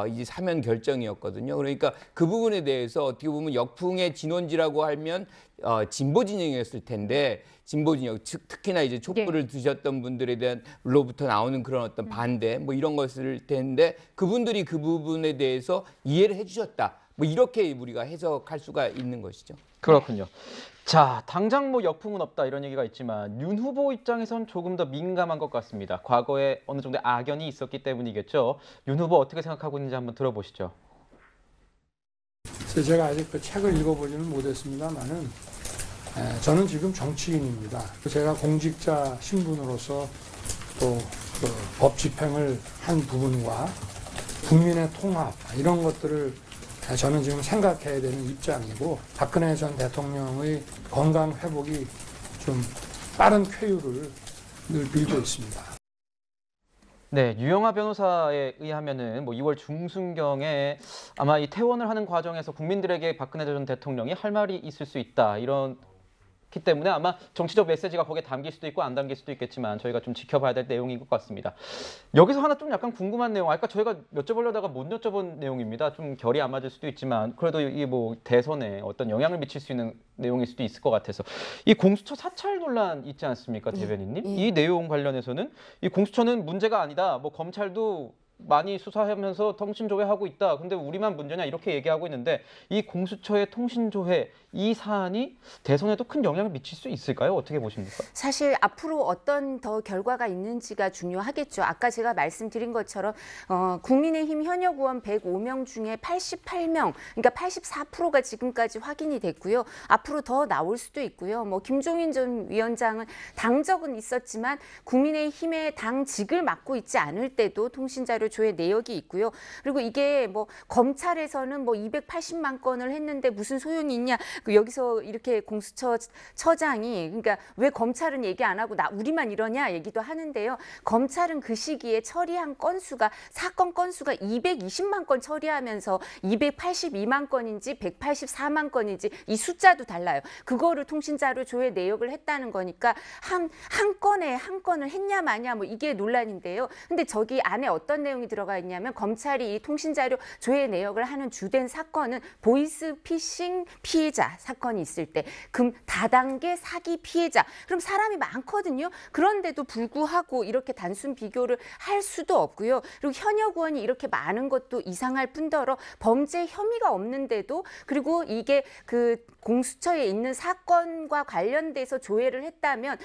이제 사면 결정이었거든요. 그러니까 그 부분에 대해서 어떻게 보면 역풍의 진원지라고 하면 진보 진영이었을 텐데 진보 진영 특히나 이제 촛불을 드셨던 분들에 대한 로부터 나오는 그런 어떤 반대 뭐 이런 것을 텐데 그분들이 그 부분에 대해서 이해를 해주셨다. 뭐 이렇게 우리가 해석할 수가 있는 것이죠. 그렇군요. 자, 당장 뭐 역풍은 없다 이런 얘기가 있지만 윤 후보 입장에선 조금 더 민감한 것 같습니다. 과거에 어느 정도의 악연이 있었기 때문이겠죠. 윤 후보 어떻게 생각하고 있는지 한번 들어보시죠. 제가 아직 그 책을 읽어보지는 못했습니다만은 저는 지금 정치인입니다. 제가 공직자 신분으로서 또 그 법 집행을 한 부분과 국민의 통합 이런 것들을 저는 지금 생각해야 되는 입장이고 박근혜 전 대통령의 건강 회복이 좀 빠른 쾌유를 늘 빌고 있습니다. 네, 유영하 변호사에 의하면은 뭐 2월 중순경에 아마 이 퇴원을 하는 과정에서 국민들에게 박근혜 전 대통령이 할 말이 있을 수 있다 이런. 기 때문에 아마 정치적 메시지가 거기에 담길 수도 있고 안 담길 수도 있겠지만 저희가 좀 지켜봐야 될 내용인 것 같습니다. 여기서 하나 좀 약간 궁금한 내용, 아까 저희가 여쭤보려다가 못 여쭤본 내용입니다. 좀 결이 안 맞을 수도 있지만 그래도 이 뭐 대선에 어떤 영향을 미칠 수 있는 내용일 수도 있을 것 같아서 이 공수처 사찰 논란 있지 않습니까, 대변인님? 이 내용 관련해서는 이 공수처는 문제가 아니다. 뭐 검찰도 많이 수사하면서 통신조회하고 있다. 근데 우리만 문제냐 이렇게 얘기하고 있는데 이 공수처의 통신조회 이 사안이 대선에도 큰 영향을 미칠 수 있을까요? 어떻게 보십니까? 사실 앞으로 어떤 더 결과가 있는지가 중요하겠죠. 아까 제가 말씀드린 것처럼 국민의힘 현역 의원 105명 중에 88명, 그러니까 84%가 지금까지 확인이 됐고요. 앞으로 더 나올 수도 있고요. 뭐 김종인 전 위원장은 당적은 있었지만 국민의힘의 당직을 맡고 있지 않을 때도 통신자료 조회 내역이 있고요. 그리고 이게 뭐 검찰에서는 뭐 280만 건을 했는데 무슨 소용이 있냐. 여기서 이렇게 공수처 처장이 그러니까 왜 검찰은 얘기 안 하고 우리만 이러냐 얘기도 하는데요. 검찰은 그 시기에 처리한 사건 건수가 220만 건 처리하면서 282만 건인지 184만 건인지 이 숫자도 달라요. 그거를 통신자료 조회 내역을 했다는 거니까 한 건을 했냐 마냐 뭐 이게 논란인데요. 근데 저기 안에 어떤 내용이 들어가 있냐면 검찰이 이 통신자료 조회 내역을 하는 주된 사건은 보이스피싱 피해자 사건이 있을 때 다단계 사기 피해자 그럼 사람이 많거든요. 그런데도 불구하고 이렇게 단순 비교를 할 수도 없고요. 그리고 현역 의원이 이렇게 많은 것도 이상할 뿐더러 범죄 혐의가 없는데도 그리고 이게 그 공수처에 있는 사건과 관련돼서 조회를 했다면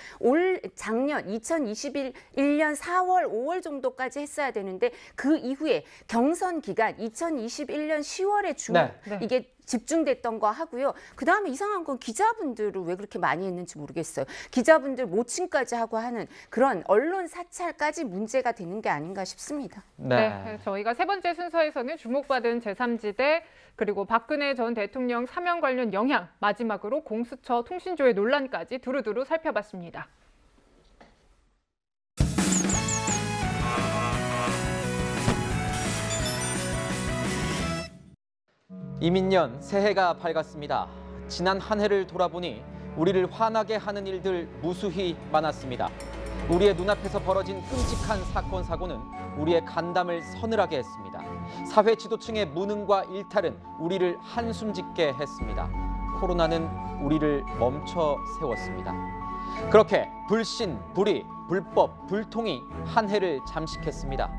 작년 2021년 4월 5월 정도까지 했어야 되는데 그 이후에 경선 기간 2021년 10월에 네. 이게 집중됐던 거 하고요. 그다음에 이상한 건 기자분들을 왜 그렇게 많이 했는지 모르겠어요. 기자분들 모친까지 하고 하는 그런 언론 사찰까지 문제가 되는 게 아닌가 싶습니다. 네, 저희가 세 번째 순서에서는 주목받은 제3지대 그리고 박근혜 전 대통령 사면 관련 영향, 마지막으로 공수처 통신조회 논란까지 두루두루 살펴봤습니다. 이민년 새해가 밝았습니다. 지난 한 해를 돌아보니 우리를 화나게 하는 일들 무수히 많았습니다. 우리의 눈앞에서 벌어진 끔찍한 사건 사고는 우리의 간담을 서늘하게 했습니다. 사회 지도층의 무능과 일탈은 우리를 한숨 짓게 했습니다. 코로나는 우리를 멈춰 세웠습니다. 그렇게 불신, 불의, 불법, 불통이 한 해를 잠식했습니다.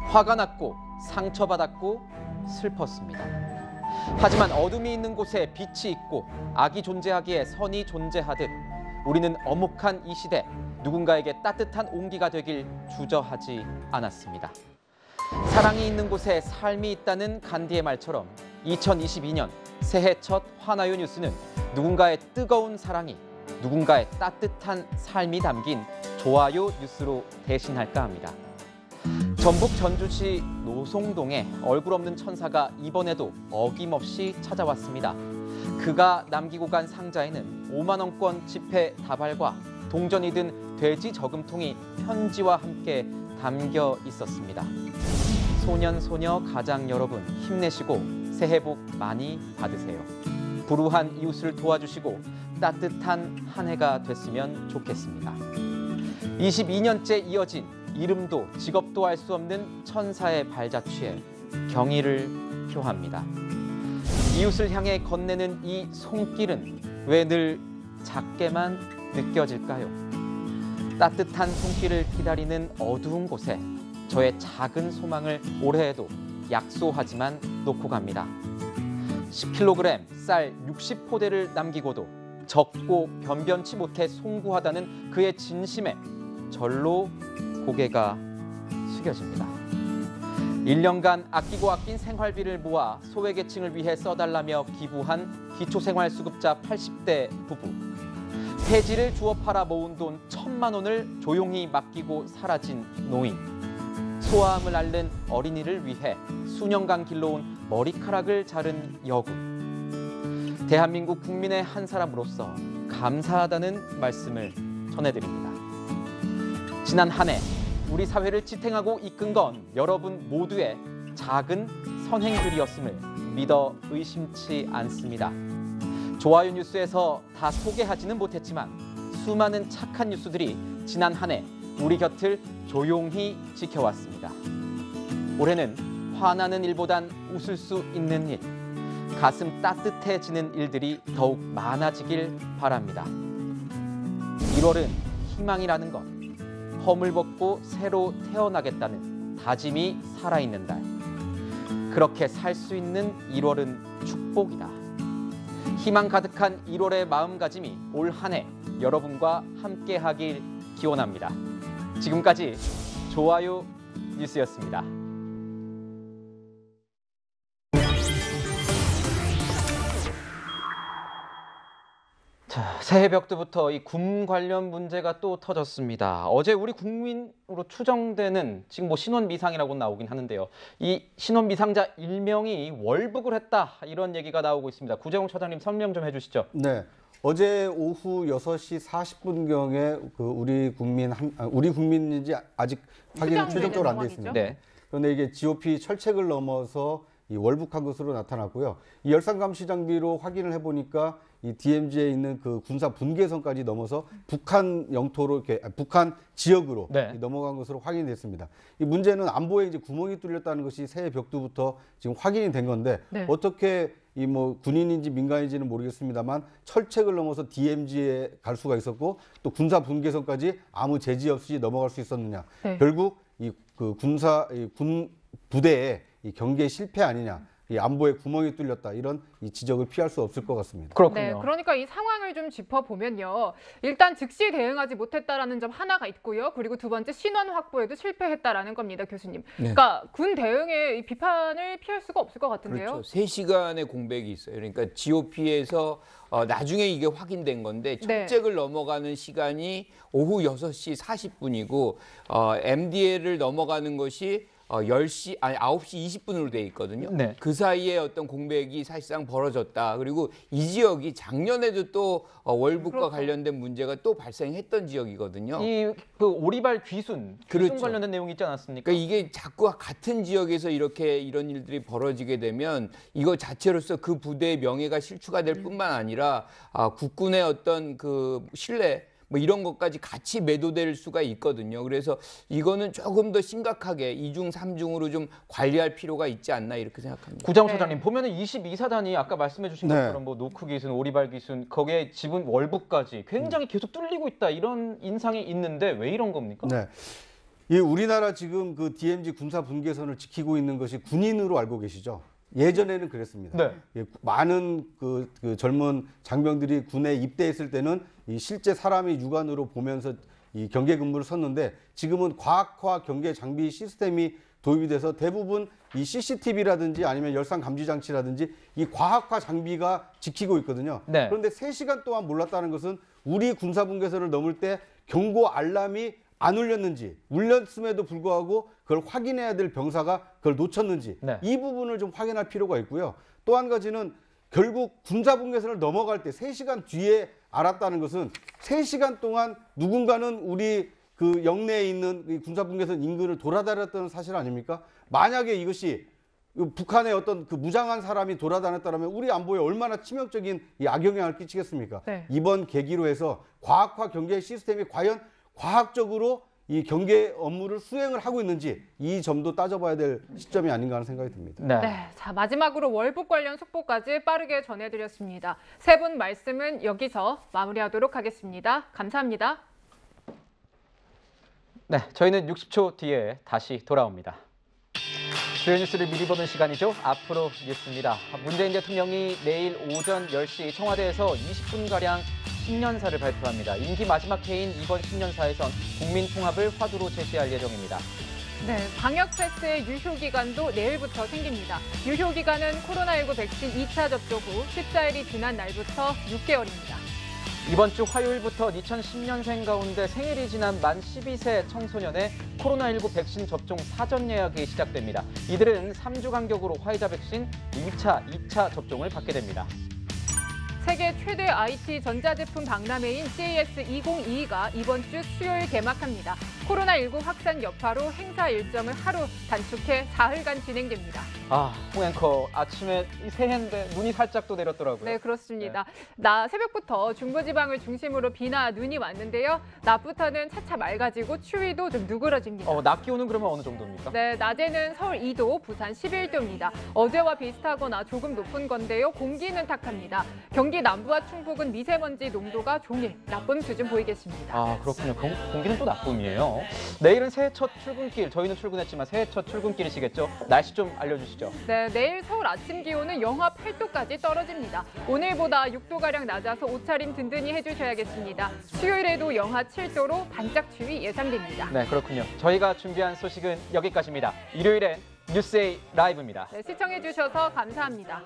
화가 났고 상처받았고 슬펐습니다. 하지만 어둠이 있는 곳에 빛이 있고 악이 존재하기에 선이 존재하듯 우리는 엄혹한 이 시대 누군가에게 따뜻한 온기가 되길 주저하지 않았습니다. 사랑이 있는 곳에 삶이 있다는 간디의 말처럼 2022년 새해 첫 화나요 뉴스는 누군가의 뜨거운 사랑이 누군가의 따뜻한 삶이 담긴 좋아요 뉴스로 대신할까 합니다. 전북 전주시 노송동에 얼굴 없는 천사가 이번에도 어김없이 찾아왔습니다. 그가 남기고 간 상자에는 5만 원권 지폐 다발과 동전이 든 돼지 저금통이 편지와 함께 담겨 있었습니다. 소년 소녀 가장 여러분 힘내시고 새해 복 많이 받으세요. 불우한 이웃을 도와주시고 따뜻한 한 해가 됐으면 좋겠습니다. 22년째 이어진 이름도 직업도 알 수 없는 천사의 발자취에 경의를 표합니다. 이웃을 향해 건네는 이 손길은 왜 늘 작게만 느껴질까요? 따뜻한 손길을 기다리는 어두운 곳에 저의 작은 소망을 올해에도 약소하지만 놓고 갑니다. 10kg 쌀 60포대를 남기고도 적고 변변치 못해 송구하다는 그의 진심에 절로 고개가 숙여집니다. 1년간 아끼고 아낀 생활비를 모아 소외계층을 위해 써달라며 기부한 기초생활수급자 80대 부부. 폐지를 주워 팔아 모은 돈 1,000만 원을 조용히 맡기고 사라진 노인. 소아암을 앓는 어린이를 위해 수년간 길러온 머리카락을 자른 여군. 대한민국 국민의 한 사람으로서 감사하다는 말씀을 전해드립니다. 지난 한 해 우리 사회를 지탱하고 이끈 건 여러분 모두의 작은 선행들이었음을 믿어 의심치 않습니다. 좋아요 뉴스에서 다 소개하지는 못했지만 수많은 착한 뉴스들이 지난 한 해 우리 곁을 조용히 지켜왔습니다. 올해는 화나는 일보단 웃을 수 있는 일, 가슴 따뜻해지는 일들이 더욱 많아지길 바랍니다. 1월은 희망이라는 것, 허물 벗고 새로 태어나겠다는 다짐이 살아있는 달. 그렇게 살 수 있는 1월은 축복이다. 희망 가득한 1월의 마음가짐이 올 한 해 여러분과 함께하길 기원합니다. 지금까지 좋아요 뉴스였습니다. 자, 새해 벽두부터 이 군 관련 문제가 또 터졌습니다. 어제 우리 국민으로 추정되는 지금 뭐 신원 미상이라고 나오긴 하는데요. 이 신원 미상자 일명이 월북을 했다 이런 얘기가 나오고 있습니다. 구재홍 처장님 설명 좀 해주시죠. 네. 어제 오후 6시 40분경에 그 우리 국민인지 아직 확인은 최종적으로 안 돼 있습니다. 네. 그런데 이게 GOP 철책을 넘어서 이 월북한 것으로 나타났고요. 이 열상 감시 장비로 확인을 해보니까 이 DMZ에 있는 그 군사 분계선까지 넘어서 북한 영토로 이렇게 북한 지역으로 넘어간 것으로 확인됐습니다. 이 문제는 안보에 이제 구멍이 뚫렸다는 것이 새해 벽두부터 지금 확인이 된 건데 어떻게 이 뭐 군인인지 민간인지는 모르겠습니다.만 철책을 넘어서 DMZ에 갈 수가 있었고 또 군사 분계선까지 아무 제지 없이 넘어갈 수 있었느냐? 결국 이 그 군 부대의 이 경계 실패 아니냐? 이 안보에 구멍이 뚫렸다 이런 이 지적을 피할 수 없을 것 같습니다. 그렇군요. 네, 그러니까 이 상황을 좀 짚어보면요. 일단 즉시 대응하지 못했다라는 점 하나가 있고요. 그리고 두 번째 신원 확보에도 실패했다라는 겁니다, 교수님. 네. 그러니까 군 대응의 이 비판을 피할 수가 없을 것 같은데요. 그렇죠. 3시간의 공백이 있어요. 그러니까 GOP에서 나중에 이게 확인된 건데 네. 첫째를 넘어가는 시간이 오후 6시 40분이고 MDL을 넘어가는 것이 9시 20분으로 돼 있거든요. 네. 그 사이에 어떤 공백이 사실상 벌어졌다. 그리고 이 지역이 작년에도 또 월북과 그렇죠. 관련된 문제가 또 발생했던 지역이거든요. 이 그 오리발 귀순 그렇죠. 관련된 내용이 있지 않았습니까? 그러니까 이게 자꾸 같은 지역에서 이런 일들이 벌어지게 되면 이거 자체로서 그 부대의 명예가 실추가 될 뿐만 아니라 국군의 어떤 그 신뢰 뭐 이런 것까지 같이 매도될 수가 있거든요. 그래서 이거는 조금 더 심각하게 2중, 3중으로 좀 관리할 필요가 있지 않나 이렇게 생각합니다. 구자원 사장님 보면은 22사단이 아까 말씀해주신 네. 것처럼 뭐 노크 기순, 오리발 기순, 거기에 지분 월북까지 굉장히 계속 뚫리고 있다 이런 인상이 있는데 왜 이런 겁니까? 네. 이 우리나라 지금 그 DMZ 군사 분계선을 지키고 있는 것이 군인으로 알고 계시죠? 예전에는 그랬습니다. 네. 예, 많은 그 젊은 장병들이 군에 입대했을 때는 이 실제 사람이 육안으로 보면서 이 경계 근무를 섰는데 지금은 과학화 경계 장비 시스템이 도입이 돼서 대부분 이 CCTV라든지 아니면 열상 감지 장치라든지 이 과학화 장비가 지키고 있거든요. 네. 그런데 3시간 동안 몰랐다는 것은 우리 군사 분계선을 넘을 때 경고 알람이 안 울렸는지 울렸음에도 불구하고 그걸 확인해야 될 병사가 그걸 놓쳤는지 네. 이 부분을 좀 확인할 필요가 있고요. 또 한 가지는 결국 군사 분계선을 넘어갈 때 3시간 뒤에 알았다는 것은 3시간 동안 누군가는 우리 그 영내에 있는 이 군사 분계선 인근을 돌아다녔다는 사실 아닙니까? 만약에 이것이 북한의 어떤 그 무장한 사람이 돌아다녔다면 우리 안보에 얼마나 치명적인 이 악영향을 끼치겠습니까? 네. 이번 계기로 해서 과학화 경계 시스템이 과연 과학적으로 이 경계 업무를 수행을 하고 있는지 이 점도 따져봐야 될 시점이 아닌가 하는 생각이 듭니다. 네. 네, 자 마지막으로 월북 관련 속보까지 빠르게 전해드렸습니다. 세 분 말씀은 여기서 마무리하도록 하겠습니다. 감사합니다. 네, 저희는 60초 뒤에 다시 돌아옵니다. 주요 뉴스를 미리 보는 시간이죠. 앞으로 뉴스입니다. 문재인 대통령이 내일 오전 10시 청와대에서 20분가량 신년사를 발표합니다. 임기 마지막 해인 이번 신년사에선 국민 통합을 화두로 제시할 예정입니다. 네, 방역 패스의 유효 기간도 내일부터 생깁니다. 유효 기간은 코로나19 백신 2차 접종 후 14일이 지난 날부터 6개월입니다. 이번 주 화요일부터 2010년생 가운데 생일이 지난 만 12세 청소년의 코로나19 백신 접종 사전 예약이 시작됩니다. 이들은 3주 간격으로 화이자 백신 1차, 2차 접종을 받게 됩니다. 세계 최대 IT 전자제품 박람회인 CES 2022가 이번 주 수요일 개막합니다. 코로나19 확산 여파로 행사 일정을 하루 단축해 사흘간 진행됩니다. 홍 앵커 아침에 새해인데 눈이 살짝 또 내렸더라고요. 네, 그렇습니다. 낮 새벽부터 중부지방을 중심으로 비나 눈이 왔는데요. 낮부터는 차차 맑아지고 추위도 좀 누그러집니다. 낮 기온은 그러면 어느 정도입니까? 네, 낮에는 서울 2도, 부산 11도입니다. 어제와 비슷하거나 조금 높은 건데요. 공기는 탁합니다. 경기 남부와 충북은 미세먼지 농도가 종일 나쁨 수준 보이겠습니다. 그렇군요. 공기는 또 나쁨이에요. 내일은 새해 첫 출근길, 저희는 출근했지만 새해 첫 출근길이시겠죠? 날씨 좀 알려주시죠. 네, 내일 서울 아침 기온은 영하 8도까지 떨어집니다. 오늘보다 6도가량 낮아서 옷차림 든든히 해주셔야겠습니다. 수요일에도 영하 7도로 반짝 추위 예상됩니다. 네, 그렇군요. 저희가 준비한 소식은 여기까지입니다. 일요일엔 뉴스에이 라이브입니다. 네, 시청해주셔서 감사합니다.